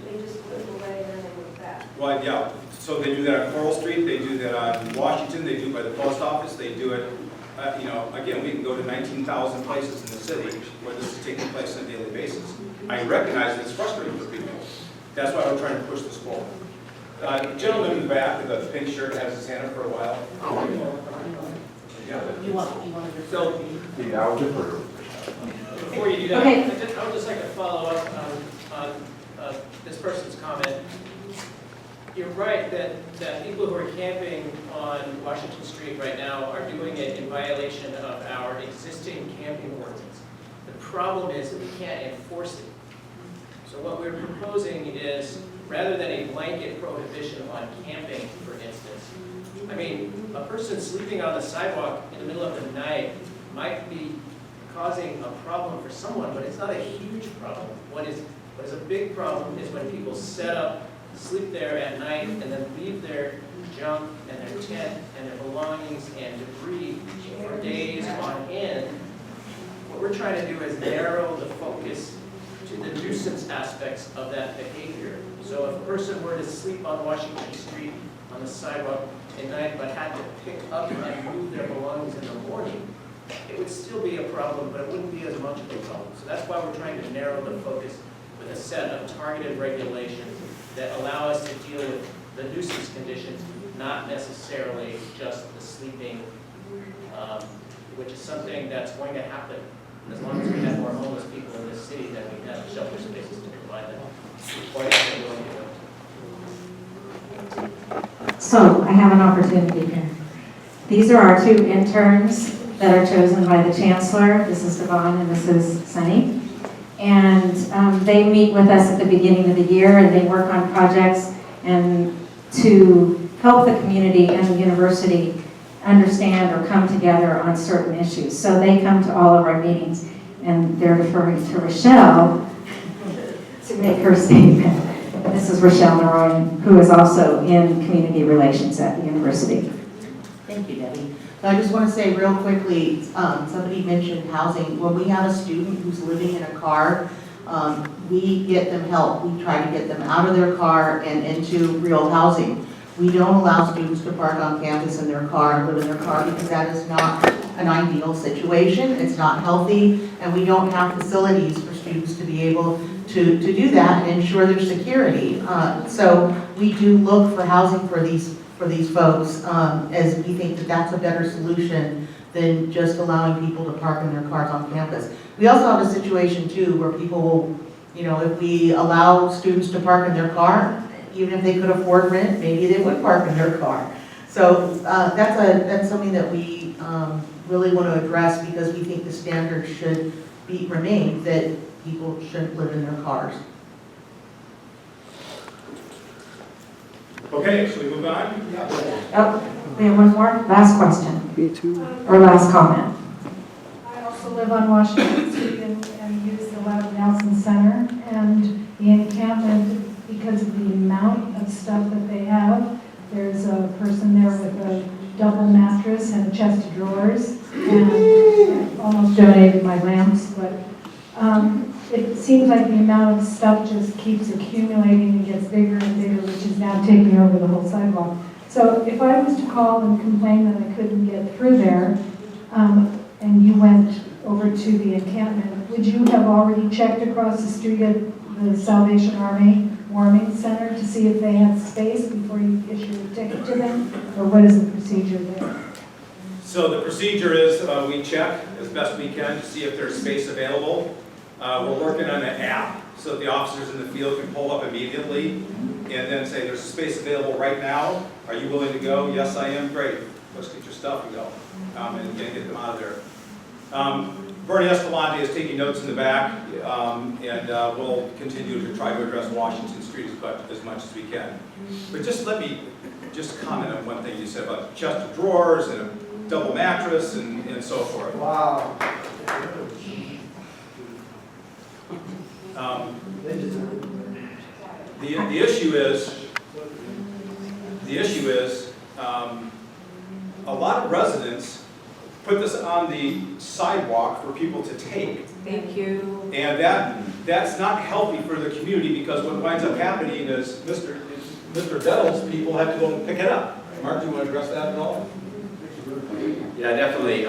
They just put away and then they move back. well, yeah. So they do that on Coral Street. They do that on Washington. They do it by the post office. They do it again, we can go to 19,000 places in the city where this is taking place on a daily basis. I recognize that it's frustrating for people. That's why we're trying to push this forward. Gentleman in the back with the pink shirt has his hand up for a while. You want to so, before you do that, Okay. I would just like to follow up on this person's comment. You're right that people who are camping on Washington Street right now are doing it in violation of our existing camping ordinance. The problem is that we can't enforce it. So what we're proposing is, rather than a blanket prohibition on camping, for instance, I mean, a person sleeping on the sidewalk in the middle of the night might be causing a problem for someone, but it's not a huge problem. What is a big problem is when people set up, sleep there at night, and then leave their junk and their tent and their belongings and debris for days on end. What we're trying to do is narrow the focus to the nuisance aspects of that behavior. So if a person were to sleep on Washington Street on the sidewalk at night but had to pick up and move their belongings in the morning, it would still be a problem, but it wouldn't be as much of a problem. So that's why we're trying to narrow the focus with a set of targeted regulations that allow us to deal with the nuisance conditions, not necessarily just the sleeping, which is something that's going to happen as long as we have more homeless people in this city than we have shelter spaces to provide them. Quite So I have an opportunity here. These are our two interns that are chosen by the chancellor. This is Devon and this is Sunny. And they meet with us at the beginning of the year and they work on projects and to help the community and the university understand or come together on certain issues. So they come to all of our meetings and they're referring to Rochelle to make her statement. This is Rochelle Naroyan, who is also in community relations at the university. Thank you, Debbie. So I just want to say real quickly, somebody mentioned housing. When we have a student who's living in a car, we get them help. We try to get them out of their car and into real housing. We don't allow students to park on campus in their car and live in their car because that is not an ideal situation. It's not healthy, and we don't have facilities for students to be able to do that and ensure their security. So we do look for housing for these folks, as we think that that's a better solution than just allowing people to park in their cars on campus. We also have a situation too where people will, if we allow students to park in their car, even if they could afford rent, maybe they would park in their car. So that's something that we really want to address because we think the standard should remain that people shouldn't live in their cars. Okay, should we move on? Oh, we have one more. Last question. Me too. Or last comment. I also live on Washington Street and use the Loud Nelson Center and the encampment because of the amount of stuff that they have. There's a person there with a double mattress and a chest of drawers and almost donated my lamps, but it seems like the amount of stuff just keeps accumulating and gets bigger and bigger, which is now taking over the whole sidewalk. So if I was to call and complain that I couldn't get through there, and you went over to the encampment, would you have already checked across the street at the Salvation Army Warming Center to see if they had space before you issue a ticket to them? Or what is the procedure there? So the procedure is we check as best we can to see if there's space available. We're working on an app so that the officers in the field can pull up immediately and then say there's space available right now. Are you willing to go? Yes, I am. Great. Let's get your stuff and go and get them out of there. Bernie Escalante is taking notes in the back and we'll continue to try to address Washington Street as much as we can. But let me comment on one thing you said about chest of drawers and a double mattress and so forth. Wow. The issue is a lot of residents put this on the sidewalk for people to take. Thank you. And that's not healthy for the community because what winds up happening is Mr. Dettle's people have to go and pick it up. Mark, do you want to address that at all? Yeah, definitely.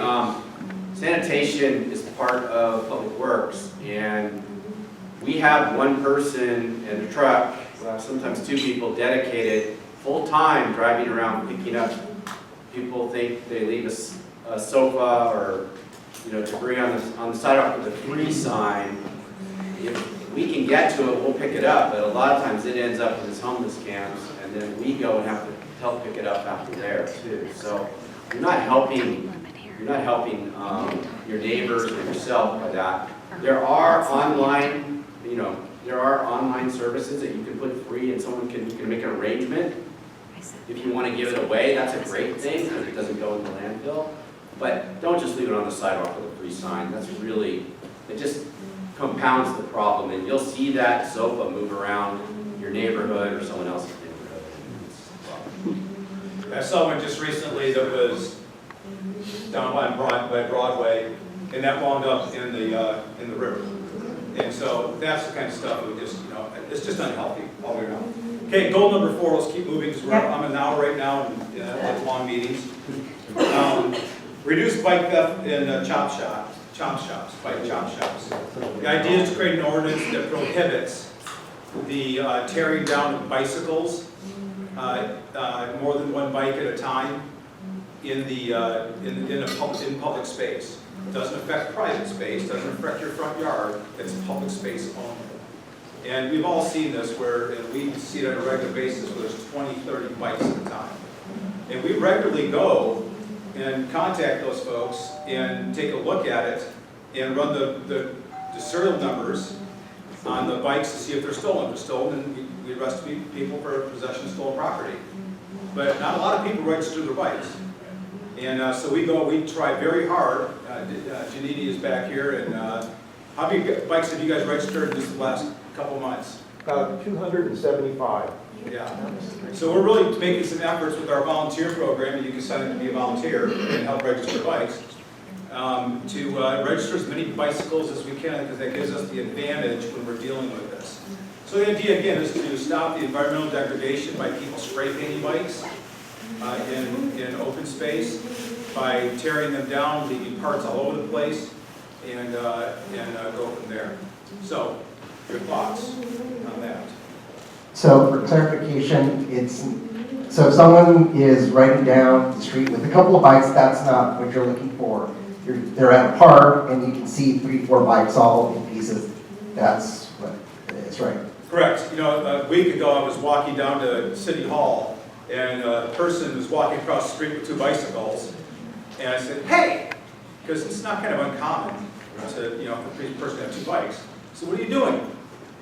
Sanitation is part of Public Works, and we have one person in a truck, well, sometimes two people dedicated full-time driving around picking up. People think they leave a sofa or debris on the sidewalk with a free sign. If we can get to it, we'll pick it up, but a lot of times it ends up in these homeless camps, and then we go and have to help pick it up after there too. So you're not helping your neighbors or yourself by that. There are online, there are online services that you can put free, and you can make an arrangement. If you want to give it away, that's a great thing because it doesn't go in the landfill. But don't just leave it on the sidewalk with a free sign. It just compounds the problem, and you'll see that sofa move around your neighborhood or someone else's neighborhood. I saw one just recently that was down by Broadway, and that wound up in the river. And so that's the kind of stuff we just, it's just unhealthy all the way around. Okay, goal number 4, let's keep moving because I'm an hour right now and long meetings. Reduce bike theft in chop shops. The idea is to create an ordinance that prohibits the tearing down of bicycles, more than one bike at a time, in public space. It doesn't affect private space, doesn't affect your front yard, it's public space only. And we've all seen this and we see it on a regular basis where there's 20, 30 bikes at a time. And we regularly go and contact those folks and take a look at it and run the serial numbers on the bikes to see if they're stolen. If they're stolen, then we arrest people for possession of stolen property. But not a lot of people register their bikes. And so we try very hard. Janini is back here, and how many bikes have you guys registered in just the last couple of months? About 275. Yeah. So we're really making some efforts with our volunteer program, and you can sign up to be a volunteer and help register bikes, to register as many bicycles as we can, because that gives us the advantage when we're dealing with this. So the idea, again, is to stop the environmental degradation by people spray painting bikes in open space, by tearing them down, leaving parts all over the place, and go from there. So, your thoughts on that? So for clarification, so if someone is riding down the street with a couple of bikes, that's not what you're looking for. They're at a park and you can see 3, 4 bikes all in pieces. That's what it is, right? Correct. A week ago I was walking down to City Hall, and a person was walking across the street with 2 bicycles, and I said, "Hey," because it's not kind of uncommon to, for a person to have 2 bikes. So what are you doing?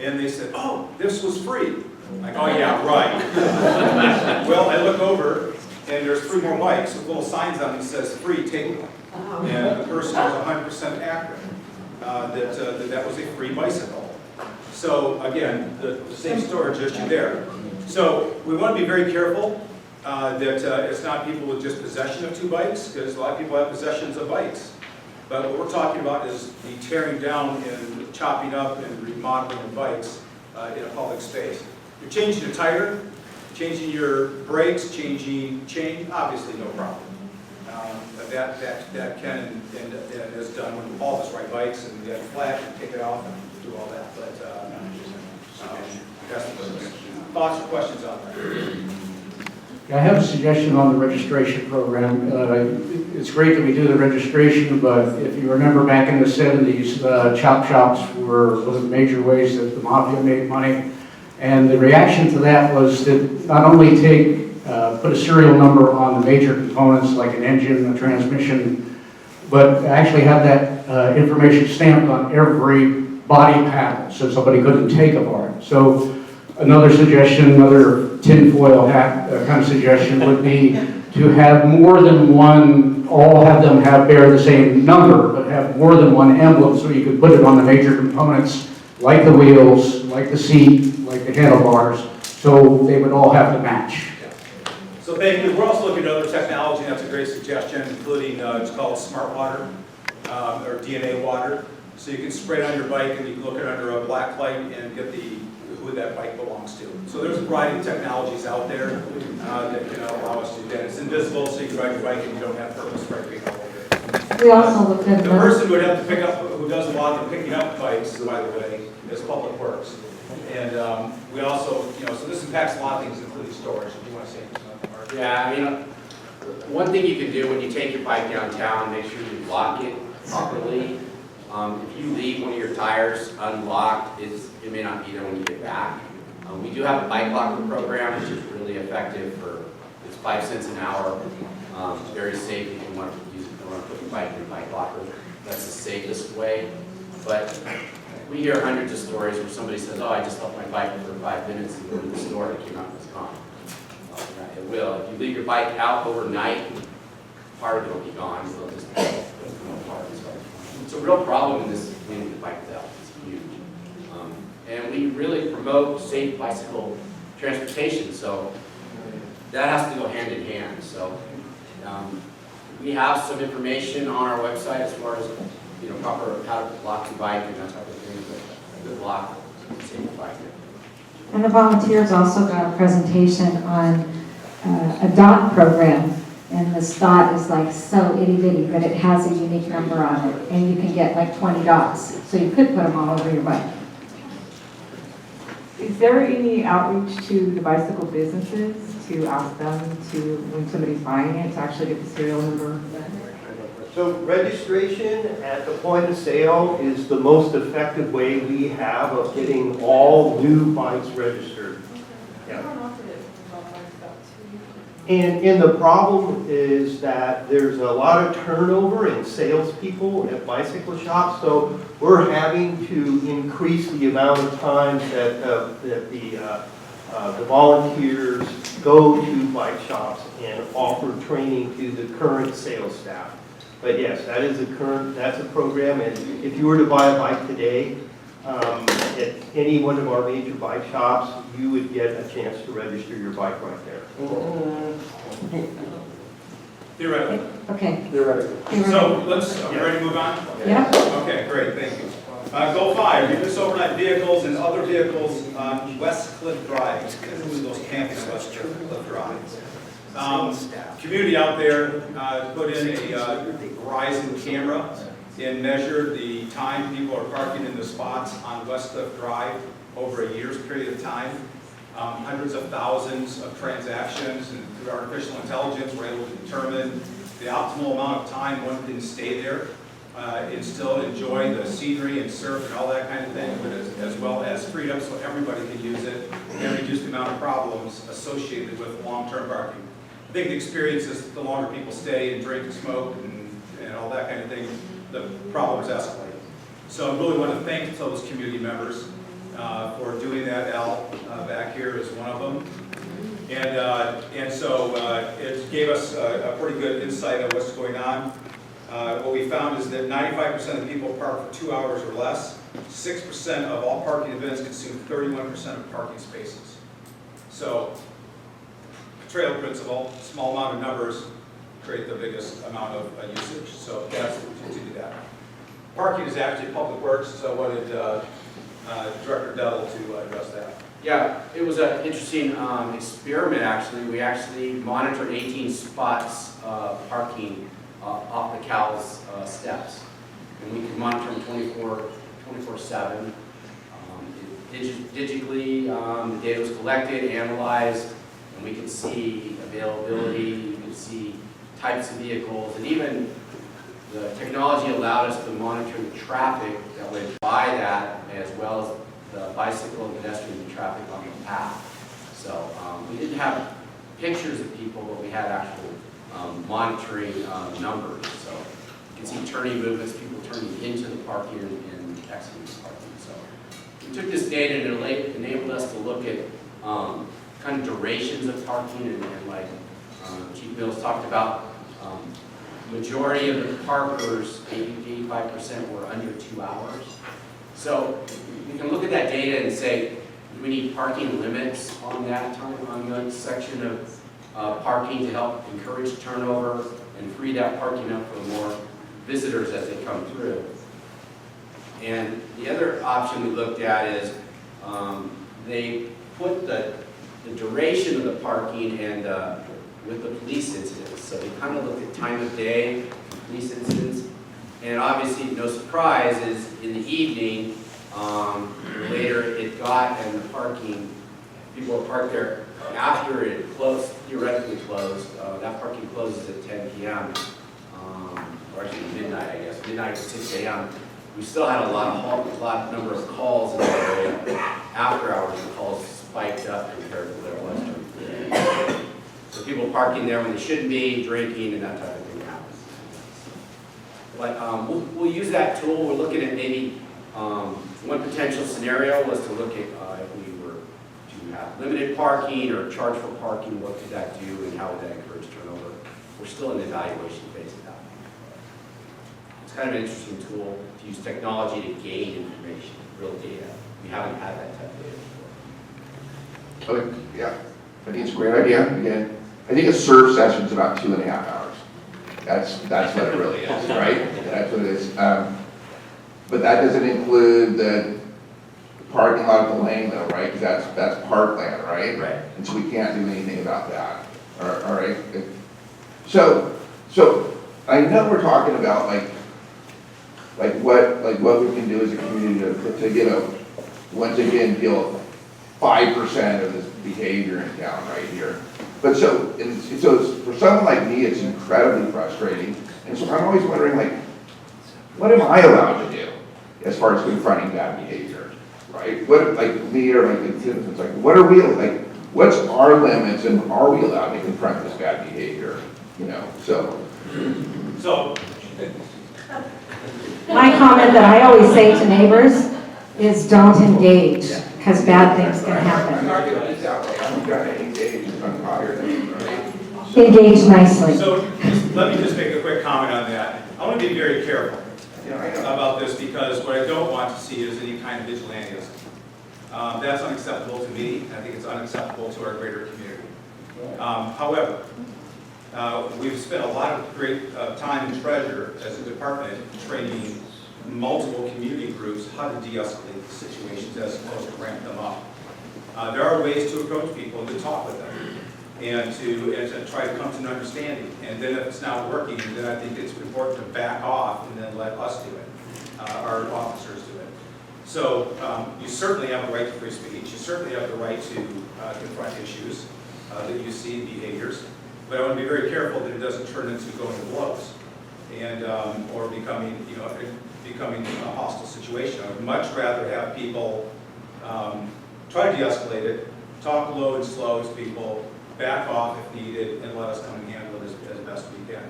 And they said, "Oh, this was free." I'm like, "Oh yeah, right." Well, I look over, and there's 3 more bikes with little signs on them that says "free, take one." And the person was 100% accurate that was a free bicycle. So again, the same story, just you there. So we want to be very careful that it's not people with just possession of 2 bikes, because a lot of people have possessions of bikes. But what we're talking about is the tearing down and chopping up and remodeling of bikes in a public space. You're changing a tire, changing your brakes, changing chain, obviously no problem. That can and is done when all of us ride bikes and we have flat and take it off and do all that. But thoughts or questions on that? I have a suggestion on the registration program. It's great that we do the registration, but if you remember back in the 70s, chop shops were one of the major ways that the mafia made money. And the reaction to that was that not only put a serial number on the major components like an engine, a transmission, but actually have that information stamped on every body panel so somebody couldn't take apart. So another suggestion, another tinfoil hat kind of suggestion would be to have more than one, all have them bear the same number, but have more than one emblem so you could put it on the major components like the wheels, like the seat, like the handlebars, so they would all have to match. So thank you. We're also looking at other technology, and that's a great suggestion, including it's called smart water or DNA water. So you can spray it on your bike and you can look at it under a black light and get the who that bike belongs to. So there's a variety of technologies out there that can allow us to do that. It's invisible, so you can ride your bike and you don't have purpose striping all over it. We also looked at The person would have to pick up, who does a lot of picking up bikes, by the way, is Public Works. And we also, so this impacts a lot of things, including storage. If you want to say something, Mark. Yeah, I mean, one thing you can do when you take your bike downtown, make sure you lock it properly. If you leave one of your tires unlocked, it may not be there when you get back. We do have a bike locker program, which is really effective it's 5 cents an hour. It's very safe if you want to use it, you want to put your bike in a bike locker. That's the safest way. But we hear hundreds of stories where somebody says, oh, I just left my bike for 5 minutes and go to the store and it came out and it's gone. It will. If you leave your bike out overnight, part of it will be gone. It'll just come apart. So it's a real problem in this community, the bike theft. It's huge. And we really promote safe bicycle transportation, so that has to go hand in hand. So we have some information on our website as far as proper how to lock your bike and that type of thing. But a good lock, safe bike. And the volunteers also got a presentation on a dot program. And this dot is like so itty bitty, but it has a unique number on it. And you can get like 20 dots. So you could put them all over your bike. Is there any outreach to the bicycle businesses to ask them to, when somebody's buying it, to actually get the serial number? So registration at the point of sale is the most effective way we have of getting all new bikes registered. Yeah. And the problem is that there's a lot of turnover in salespeople at bicycle shops, so we're having to increase the amount of times that the volunteers go to bike shops and offer training to the current sales staff. But yes, that's a program, and if you were to buy a bike today, at any one of our major bike shops, you would get a chance to register your bike right there. Theoretically. Okay. Theoretically. So are we ready to move on? Yeah. Okay, great, thank you. Goal 5, reduce overnight vehicles and other vehicles on West Cliff Drive. Including those campus West Cliff Drive. Community out there put in a Verizon camera and measured the time people are parking in the spots on West Cliff Drive over a year's period of time. Hundreds of thousands of transactions, and through artificial intelligence, we're able to determine the optimal amount of time one can stay there and still enjoy the scenery and surf and all that kind of thing, but as well as freedom so everybody can use it and reduce the amount of problems associated with long-term parking. I think the experience is the longer people stay and drink and smoke and all that kind of thing, the problems escalate. So I really want to thank those community members for doing that. Al back here is one of them. And so it gave us a pretty good insight on what's going on. What we found is that 95% of people park for 2 hours or less. 6% of all parking events consume 31% of parking spaces. So, trail principle, small amount of numbers create the biggest amount of usage. So that's to do that. Parking is actually Public Works, so I wanted Director Dettle to address that. Yeah, it was an interesting experiment actually. We actually monitored 18 spots parking off the Cal's steps. And we could monitor them 24/7. Digitally, the data was collected, analyzed, and we could see availability, you could see types of vehicles, and even the technology allowed us to monitor the traffic that went by that, as well as the bicycle and pedestrian traffic on the path. So we didn't have pictures of people, but we had actual monitoring numbers. So you can see turning movements, people turning into the parking and exiting the parking. So we took this data and it enabled us to look at kind of durations of parking and like Chief Mills talked about, majority of the parkers, 85% were under 2 hours. So we can look at that data and say, do we need parking limits on that time, on that section of parking to help encourage turnover and free that parking up for more visitors as they come through. And the other option we looked at is they put the duration of the parking and with the police incidents. So they kind of looked at time of day, police incidents, and obviously, no surprise, is in the evening, later it got, and the parking, people were parked there after it closed, theoretically closed. That parking closes at 10 p.m. Or actually midnight, I guess, midnight to 6 a.m. We still had a lot number of calls in that area. After hours, the calls spiked up compared to what it was during the day. So people parking there when they shouldn't be, drinking, and that type of thing happens. But we'll use that tool. We're looking at maybe one potential scenario was to look at if we were to have limited parking or charge for parking, what could that do and how would that encourage turnover? We're still in the evaluation phase of that. It's kind of an interesting tool to use technology to gain information, real data. We haven't had that type of data before. Okay, yeah, I think it's a great idea. Again, I think a serve session is about 2.5 hours. That's what it really is, right? That's what it is. But that doesn't include the parking lot of the lane though, right? Because that's parkland, right? Right. And so we can't do anything about that. All right. So I know we're talking about like what we can do as a community to once again deal with 5% of this behavior in town right here. But so for someone like me, it's incredibly frustrating. And so I'm always wondering, like, what am I allowed to do as far as confronting bad behavior, right? What, like me or like the citizens, like, what are we, like, what's our limits and are we allowed to confront this bad behavior, you know, so. My comment that I always say to neighbors is don't engage, because bad things can happen. Engage nicely. So let me just make a quick comment on that. I want to be very careful about this because what I don't want to see is any kind of vigilantism. That's unacceptable to me. I think it's unacceptable to our greater community. However, we've spent a lot of great time and treasure as a department training multiple community groups how to de-escalate situations as opposed to ramp them up. There are ways to approach people and to talk with them and to try to come to an understanding. And then if it's not working, then I think it's important to back off and then let us do it, our officers do it. So you certainly have the right to free speech. You certainly have the right to confront issues that you see in behaviors. But I want to be very careful that it doesn't turn into going to blows and or becoming a hostile situation. I would much rather have people try to de-escalate it, talk low and slow to people, back off if needed, and let us come and handle it as best we can.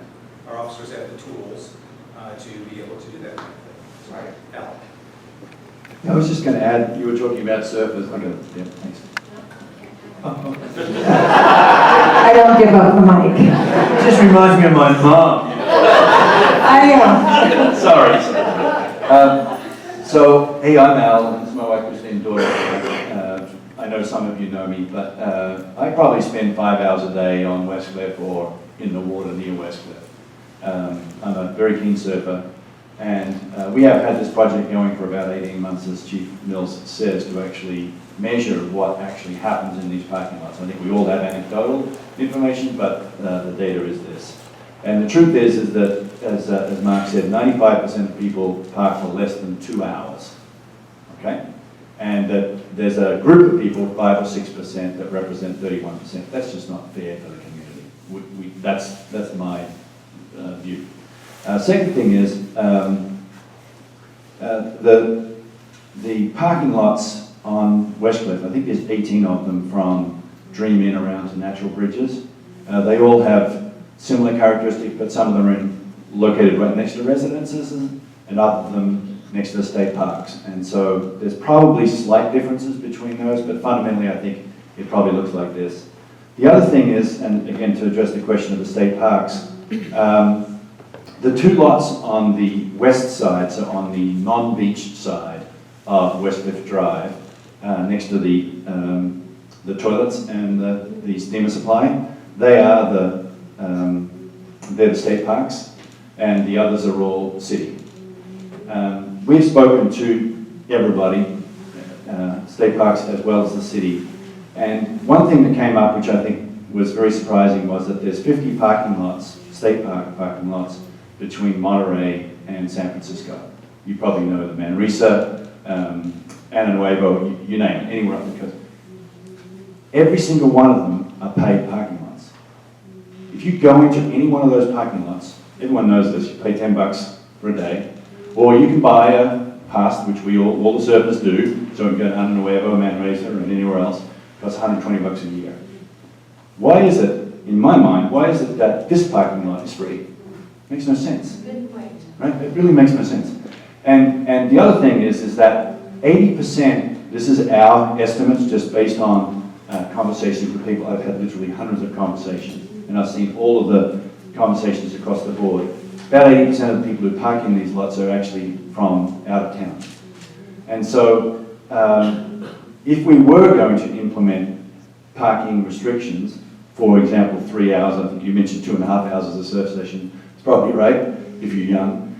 Our officers have the tools to be able to do that kind of thing. Right, Al. I was just going to add, you were talking about surfers. Yeah, thanks. I don't give up the mic. It just reminds me of my mom. I know. Sorry. So, hey, I'm Al, and this is my wife, Christine Doyle. I know some of you know me, but I probably spend 5 hours a day on Westcliff or in the water near Westcliff. I'm a very keen surfer, and we have had this project going for about 18 months, as Chief Mills says, to actually measure what actually happens in these parking lots. I think we all have anecdotal information, but the data is this. And the truth is that, as Mark said, 95% of people park for less than 2 hours, okay? And that there's a group of people, 5 or 6%, that represent 31%. That's just not fair for the community. That's my view. Second thing is, the parking lots on Westcliff, I think there's 18 of them from Dream Inn around to Natural Bridges. They all have similar characteristics, but some of them are located right next to residences and other of them next to the state parks. And so there's probably slight differences between those, but fundamentally I think it probably looks like this. The other thing is, and again to address the question of the state parks, the two lots on the west side, so on the non-beach side of Westcliff Drive, next to the toilets and the steamer supply, they're the state parks, and the others are all city. We've spoken to everybody, state parks as well as the city. And one thing that came up, which I think was very surprising, was that there's 50 parking lots, state park parking lots, between Monterey and San Francisco. You probably know the Manresa, Ana Nuevo, you name it, anywhere up the coast. Every single one of them are paid parking lots. If you go into any one of those parking lots, everyone knows this, you pay $10 for a day, or you can buy a pass, which all the surfers do, so we can go to Ana Nuevo, Manresa, or anywhere else, it costs $120 a year. Why is it, in my mind, why is it that this parking lot is free? Makes no sense. Good point. Right? It really makes no sense. And the other thing is that 80%, this is our estimates just based on conversations with people. I've had literally hundreds of conversations, and I've seen all of the conversations across the board. About 80% of the people who park in these lots are actually from out of town. And so if we were going to implement parking restrictions, for example, 3 hours, I think you mentioned 2.5 hours as a surf session, it's probably right if you're young.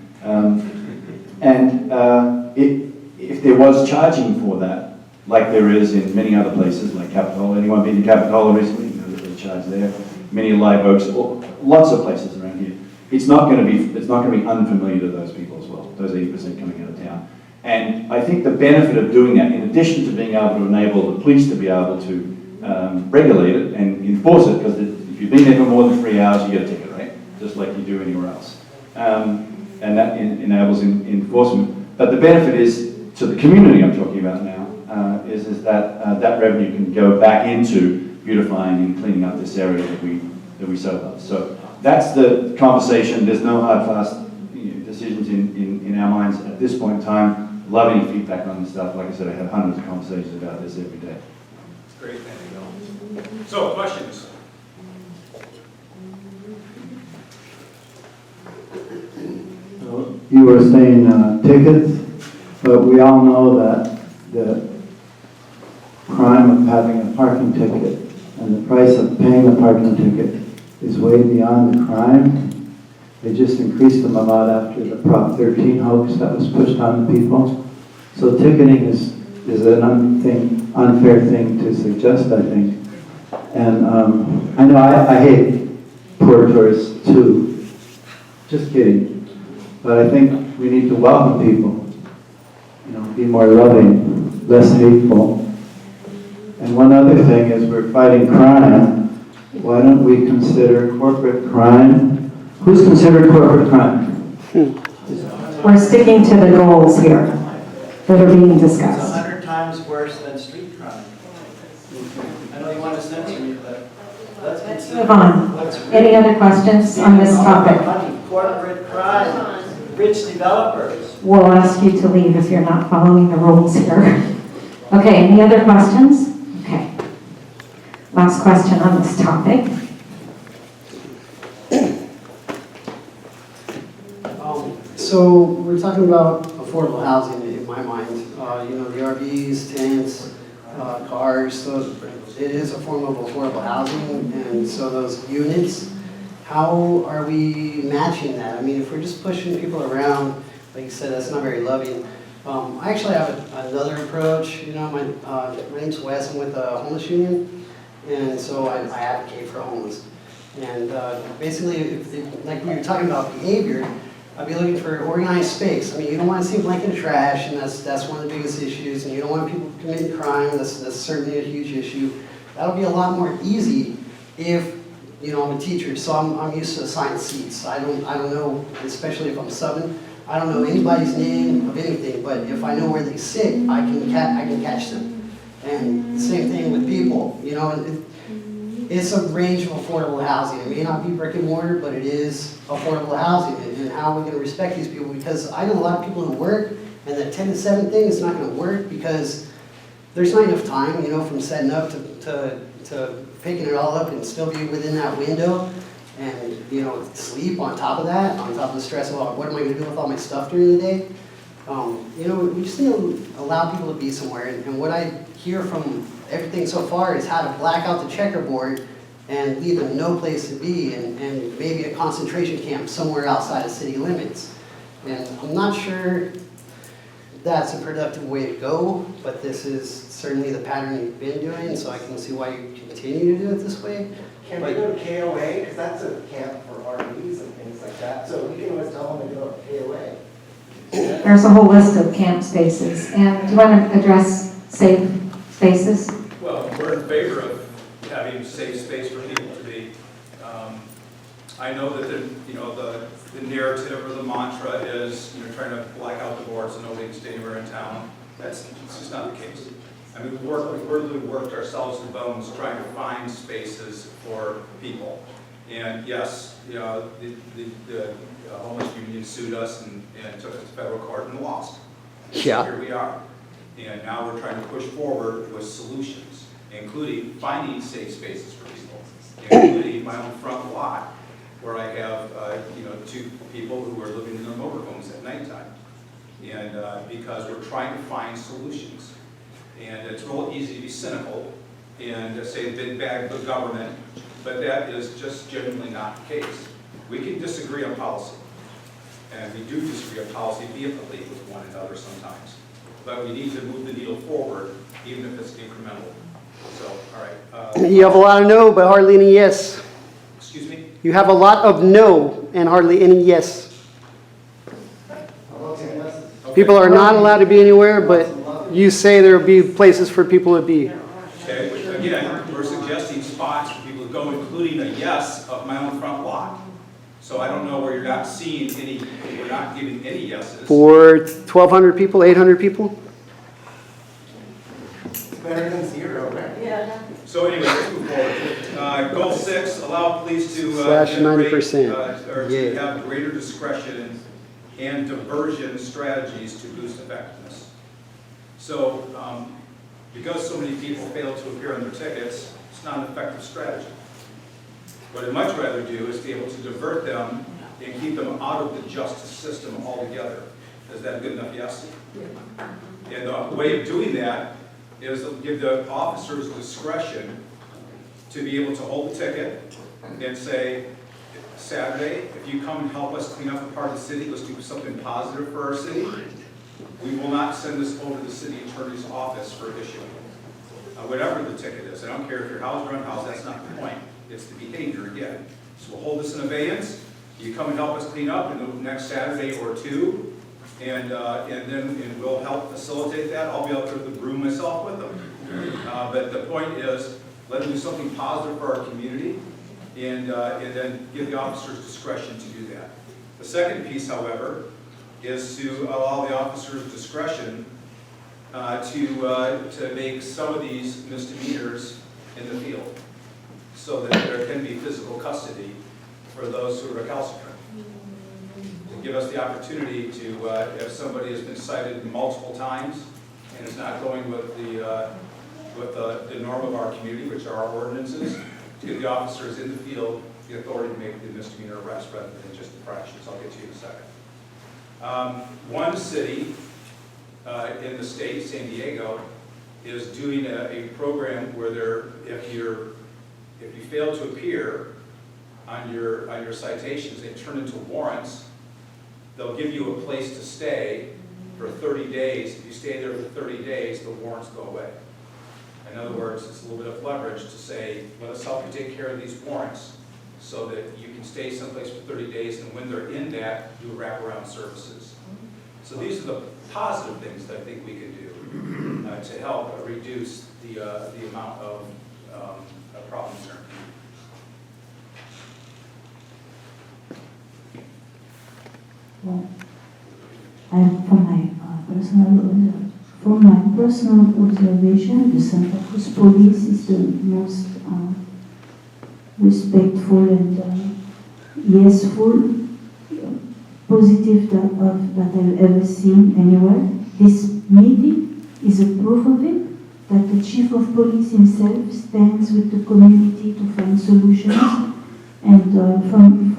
If there was charging for that, like there is in many other places, like Capitola. Anyone been to Capitola recently? You know that they charge there. Many live oaks, lots of places around here. It's not going to be unfamiliar to those people as well. Those 80% coming out of town. And I think the benefit of doing that, in addition to being able to enable the police to be able to regulate it and enforce it, because if you've been there for more than 3 hours, you get a ticket, right? Just like you do anywhere else. And that enables enforcement. But the benefit is to the community I'm talking about now, is that that revenue can go back into beautifying and cleaning up this area that we so love. So that's the conversation. There's no hard, fast decisions in our minds at this point in time. Love any feedback on this stuff. Like I said, I have hundreds of conversations about this every day. Great, thank you. So, questions? You were saying tickets, but we all know that the crime of having a parking ticket and the price of paying a parking ticket is way beyond the crime. They just increased them a lot after the Prop 13 hoax that was pushed on the people. So ticketing is an unfair thing to suggest, I think. And I know I hate poor tourists too. Just kidding. But I think we need to welcome people. Be more loving, less hateful. And one other thing is we're fighting crime. Why don't we consider corporate crime? Who's considered corporate crime? We're sticking to the goals here that are being discussed. It's 100 times worse than street crime. I know you want to censor me, but let's move on. Any other questions on this topic? Corporate crime, rich developers. We'll ask you to leave if you're not following the rules here. Okay, any other questions? Okay. Last question on this topic. So we're talking about affordable housing in my mind. The RVs, tents, cars, so it is a form of affordable housing, and so those units, how are we matching that? I mean, if we're just pushing people around, like you said, that's not very loving. I actually have another approach. My name's Wes, I'm with the homeless union, and so I advocate for homeless. And basically, like we were talking about behavior, I'd be looking for organized space. I mean, you don't want to see blanket of trash, and that's one of the biggest issues. And you don't want people committing crime. That's certainly a huge issue. That'll be a lot more easy if I'm a teacher, so I'm used to assigned seats. I don't know, especially if I'm subbing. I don't know anybody's name of anything, but if I know where they sit, I can catch them. And the same thing with people. It's a range of affordable housing. It may not be brick and mortar, but it is affordable housing. And how are we going to respect these people? Because I know a lot of people who work, and the 10 to 7 thing is not going to work because there's not enough time, from setting up to picking it all up and still be within that window. And, sleep on top of that, on top of the stress of what am I going to do with all my stuff during the day? We just need to allow people to be somewhere. And what I hear from everything so far is how to black out the checkerboard and leave them no place to be, and maybe a concentration camp somewhere outside of city limits. And I'm not sure that's a productive way to go, but this is certainly the pattern you've been doing, so I can see why you continue to do it this way. Can they go to KOA? Because that's a camp for RVs and things like that. So we can always tell them to go to KOA. There's a whole list of camp spaces. And do you want to address safe spaces? Well, we're in favor of having safe space for people to be. I know that the narrative or the mantra is, trying to black out the boards and nobody can stay anywhere in town. It's just not the case. I mean, we've really worked ourselves to bones trying to find spaces for people. And yes, the homeless union sued us and took us to federal court and lost. Yeah. So here we are. And now we're trying to push forward with solutions, including finding safe spaces for people, including my own front lot, where I have, 2 people who are living in their motorhomes at nighttime. And because we're trying to find solutions. And it's real easy to be cynical and say big bag of government, but that is just genuinely not the case. We can disagree on policy, and we do disagree on policy vehemently with one another sometimes. But we need to move the needle forward, even if it's incremental. So, all right. You have a lot of no, but hardly any yes. Excuse me? You have a lot of no and hardly any yes. People are not allowed to be anywhere, but you say there will be places for people to be. Okay, again, we're suggesting spots for people to go, including a yes of my own front lot. So I don't know where you're not seeing any, we're not giving any yeses. For 1,200 people, 800 people? It's better than 0, right? Yeah. So anyway, let's move forward. Goal 6, allow police to Slash generate, 90%. or to have greater discretion and diversion strategies to boost effectiveness. So because so many people fail to appear on their tickets, it's not an effective strategy. What I'd much rather do is be able to divert them and keep them out of the justice system altogether. Is that a good enough yes? And the way of doing that is to give the officers discretion to be able to hold the ticket and say, Saturday, if you come and help us clean up a part of the city, let's do something positive for our city. We will not send this over to the city attorney's office for issuing. Whatever the ticket is. I don't care if you're housed or unhoused, that's not the point. It's the behavior again. So we'll hold this in abeyance. You come and help us clean up in the next Saturday or 2, and then we'll help facilitate that. I'll be out there with the broom myself with them. But the point is, let them do something positive for our community, and then give the officers discretion to do that. The second piece, however, is to allow the officers discretion to make some of these misdemeanors in the field, so that there can be physical custody for those who are recalcitrant. To give us the opportunity to, if somebody has been cited multiple times and is not going with the norm of our community, which are our ordinances, to give the officers in the field the authority to make the misdemeanor arrest rather than just the infractions. I'll get to you in a second. One city in the state, San Diego, is doing a program where if you fail to appear on your citations, they turn into warrants. They'll give you a place to stay for 30 days. If you stay there for 30 days, the warrants go away. In other words, it's a little bit of leverage to say, let us help you take care of these warrants so that you can stay someplace for 30 days, and when they're in that, do wraparound services. So these are the positive things that I think we can do to help reduce the amount of problems in our community. Well, from my personal observation, the Santa Cruz police is the most respectful and yesful, positive that I've ever seen anywhere. This meeting is a proof of it, that the chief of police himself stands with the community to find solutions. And from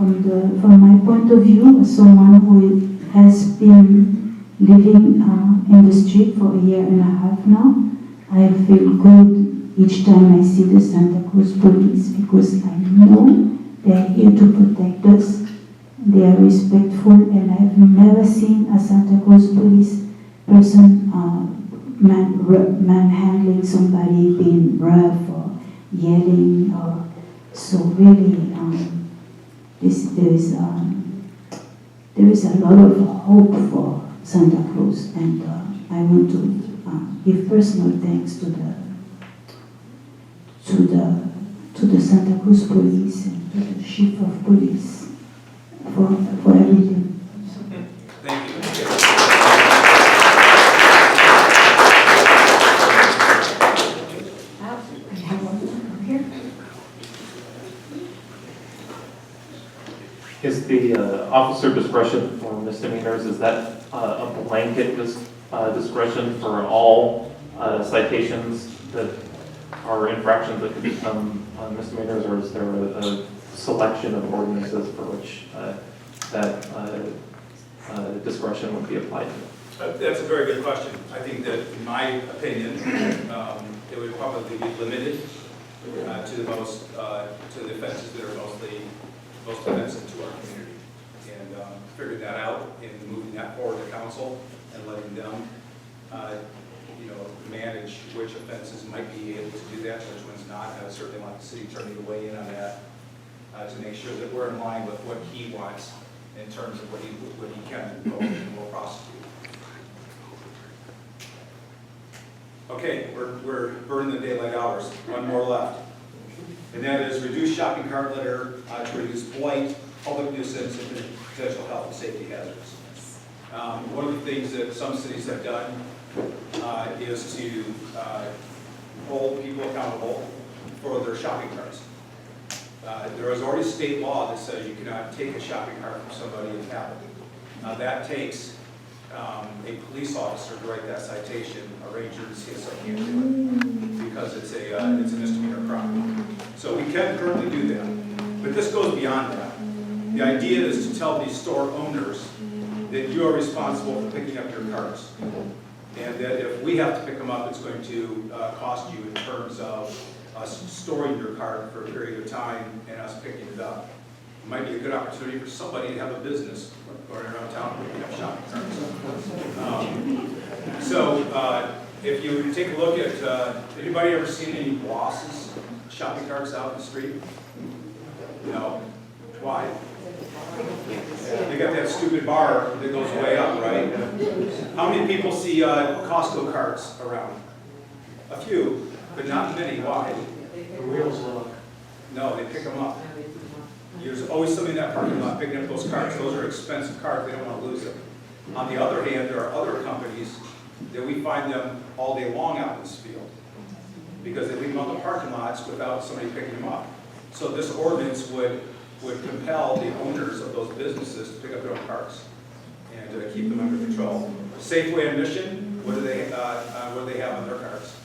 my point of view, as someone who has been living in the street for a year and a half now, I feel good each time I see the Santa Cruz police, because I know they are here to protect us. They are respectful, and I've never seen a Santa Cruz police person manhandling somebody, being rough or yelling, or so really there is a lot of hope for Santa Cruz, and I want to give personal thanks to the Santa Cruz police and to the chief of police for everything. Thank you. Is the officer discretion for misdemeanors, is that a blanket discretion for all citations that are infractions that could become misdemeanors, or is there a selection of ordinances for which that discretion would be applied to? That's a very good question. I think that, in my opinion, it would probably be limited to the offenses that are most offensive to our community. And figuring that out and moving that forward to council and letting them, manage which offenses might be able to do that, which ones not. I would certainly want the city attorney to weigh in on that to make sure that we're in line with what he wants in terms of what he can impose and will prosecute. Okay, we're burning the daylight hours. One more left. And that is reduce shopping cart litter to reduce blight, public nuisance, and potential health and safety hazards. One of the things that some cities have done is to hold people accountable for their shopping carts. There is already state law that says you cannot take a shopping cart from somebody and have it. That takes a police officer to write that citation. A ranger and CSO can't do it because it's a misdemeanor crime. So we can currently do that, but this goes beyond that. The idea is to tell these store owners that you are responsible for picking up your carts, and that if we have to pick them up, it's going to cost you in terms of us storing your cart for a period of time and us picking it up. It might be a good opportunity for somebody to have a business going around town picking up shopping carts. If you take a look at, anybody ever seen any bosses shopping carts out in the street? No. Why? They got that stupid bar that goes way up, right? How many people see Costco carts around? A few, but not many. Why? The wheels look. No, they pick them up. There's always somebody in that parking lot picking up those carts. Those are expensive carts. They don't want to lose them. On the other hand, there are other companies that we find them all day long out in this field because they leave them on the parking lots without somebody picking them up. So this ordinance would compel the owners of those businesses to pick up their own carts and keep them under control. Safeway and Mission, what do they have on their carts?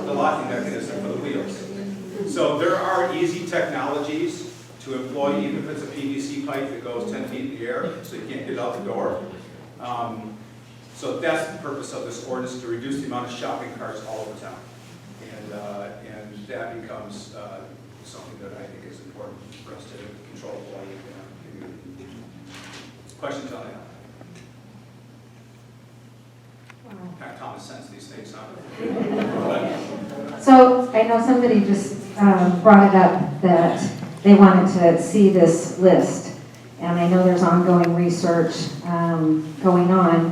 The locking mechanism for the wheels. So there are easy technologies to employ, even if it's a PVC pipe that goes 10 feet in the air, so you can't get out the door. So that's the purpose of this ordinance, to reduce the amount of shopping carts all over town. And that becomes something that I think is important for us to control the blight in our community. Questions on that? Kind of common sense, these things, huh? So I know somebody just brought it up that they wanted to see this list. And I know there's ongoing research going on,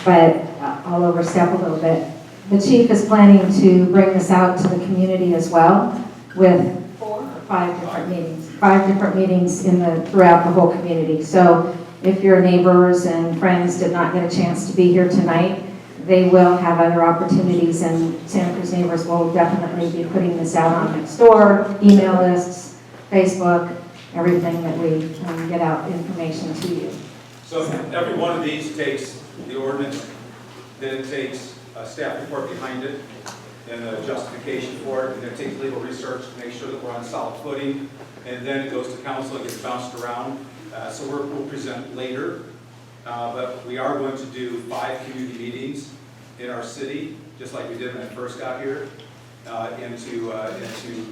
but I'll overstep a little bit. The chief is planning to bring this out to the community as well with 5 different meetings. 5 different meetings throughout the whole community. So if your neighbors and friends did not get a chance to be here tonight, they will have other opportunities, and Santa Cruz Neighbors will definitely be putting this out on Nextdoor, email lists, Facebook, everything that we get out information to you. So every one of these takes the ordinance, then it takes a staff report behind it, and a justification for it, and then it takes legal research to make sure that we're on solid footing, and then it goes to council and gets bounced around. So we'll present later. But we are going to do 5 community meetings in our city, just like we did when I first got here, and to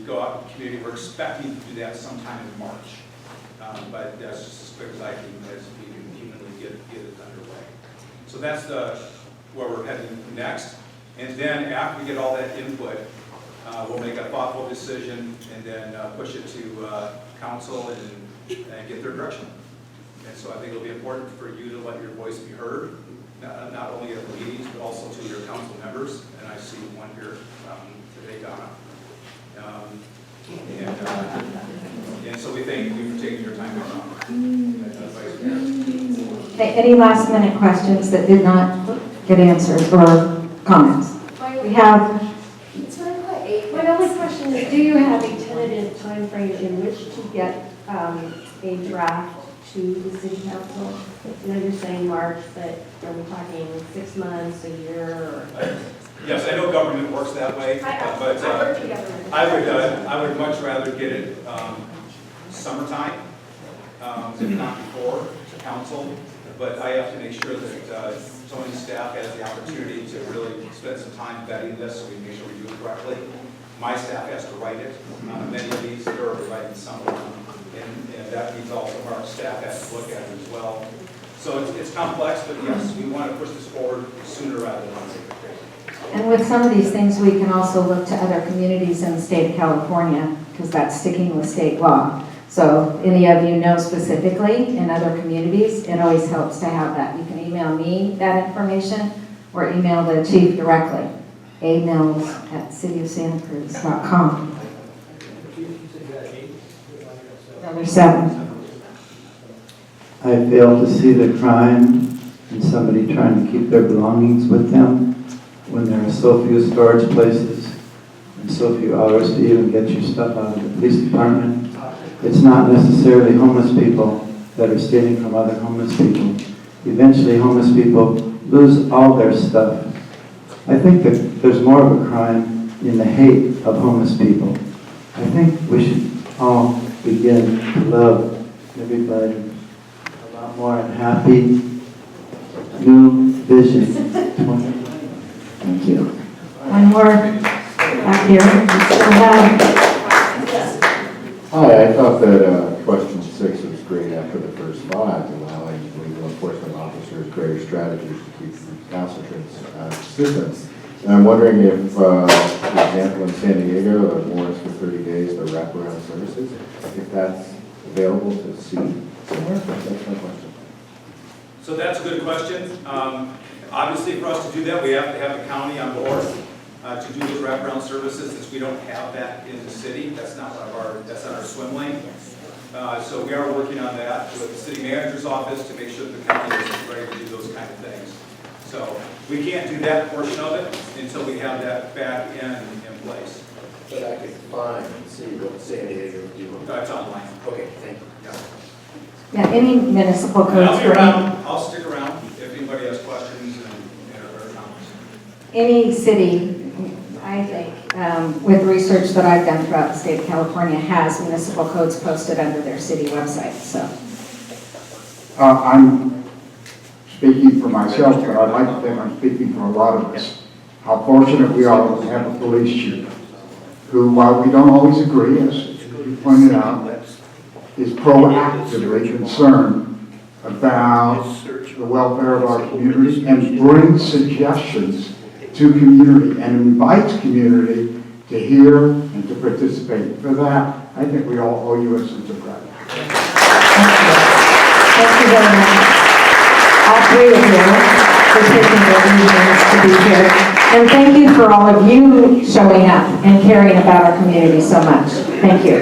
go out in the community. We're expecting to do that sometime in March, but that's just as quick as we can humanly get it underway. So that's where we're heading next. And then after we get all that input, we'll make a thoughtful decision and then push it to council and get their direction. And so I think it'll be important for you to let your voice be heard, not only at the meetings, but also to your council members. And I see one here today, Donna. And so we thank you for taking your time to come. Okay, any last minute questions that did not get answered or comments? We have, My only question is, do you have a tentative timeframe in which to get a draft to the city council? You know, you're saying March, but are we talking 6 months, a year, or? Yes, I know government works that way, but I would much rather get it summertime, if not before, to council. But I have to make sure that zoning staff has the opportunity to really spend some time vetting this, so we make sure we do it correctly. My staff has to write it. Many of these, they're already writing some of them, and that means also our staff has to look at it as well. So it's complex, but yes, we want to push this forward sooner rather than later. and with some of these things, we can also look to other communities in the state of California, because that's sticking with state law. So any of you know specifically in other communities, it always helps to have that. You can email me that information or email the chief directly. amills@cityofsantacruz.com. Number 7. I fail to see the crime in somebody trying to keep their belongings with them when there are so few storage places and so few hours to even get your stuff out of the police department. It's not necessarily homeless people that are stealing from other homeless people. Eventually, homeless people lose all their stuff. I think that there's more of a crime in the hate of homeless people. I think we should all begin to love everybody a lot more and happy new vision. Thank you. One more back here. We still have. Hi, I thought that question 6 was great after the first 5, allowing legal enforcement officers greater strategies to keep recalcitrants consistent. And I'm wondering if, for example, in San Diego, the warrants for 30 days, the wraparound services, if that's available to see somewhere. That's my question. So that's a good question. Obviously, for us to do that, we have to have the county on board to do those wraparound services, since we don't have that in the city. That's not our swim lane. So we are working on that with the city manager's office to make sure that the county is ready to do those kind of things. So we can't do that portion of it until we have that back in place. But I could find and see what San Diego would do. It's online. Okay, thank you. Yeah, any municipal And codes I'll be for around. I'll stick around if anybody has questions or comments. any city, I think, with research that I've done throughout the state of California, has municipal codes posted under their city website. So I'm speaking for myself, but I'd like to think I'm speaking for a lot of us. How fortunate we are to have a police chief who, while we don't always agree, as you pointed out, is proactively concerned about the welfare of our community and brings suggestions to community and invites community to hear and to participate. For that, I think we all owe you a sense of gratitude. thank you very much, all 3 of you, for taking the evenings to be here. And thank you for all of you showing up and caring about our community so much. Thank you.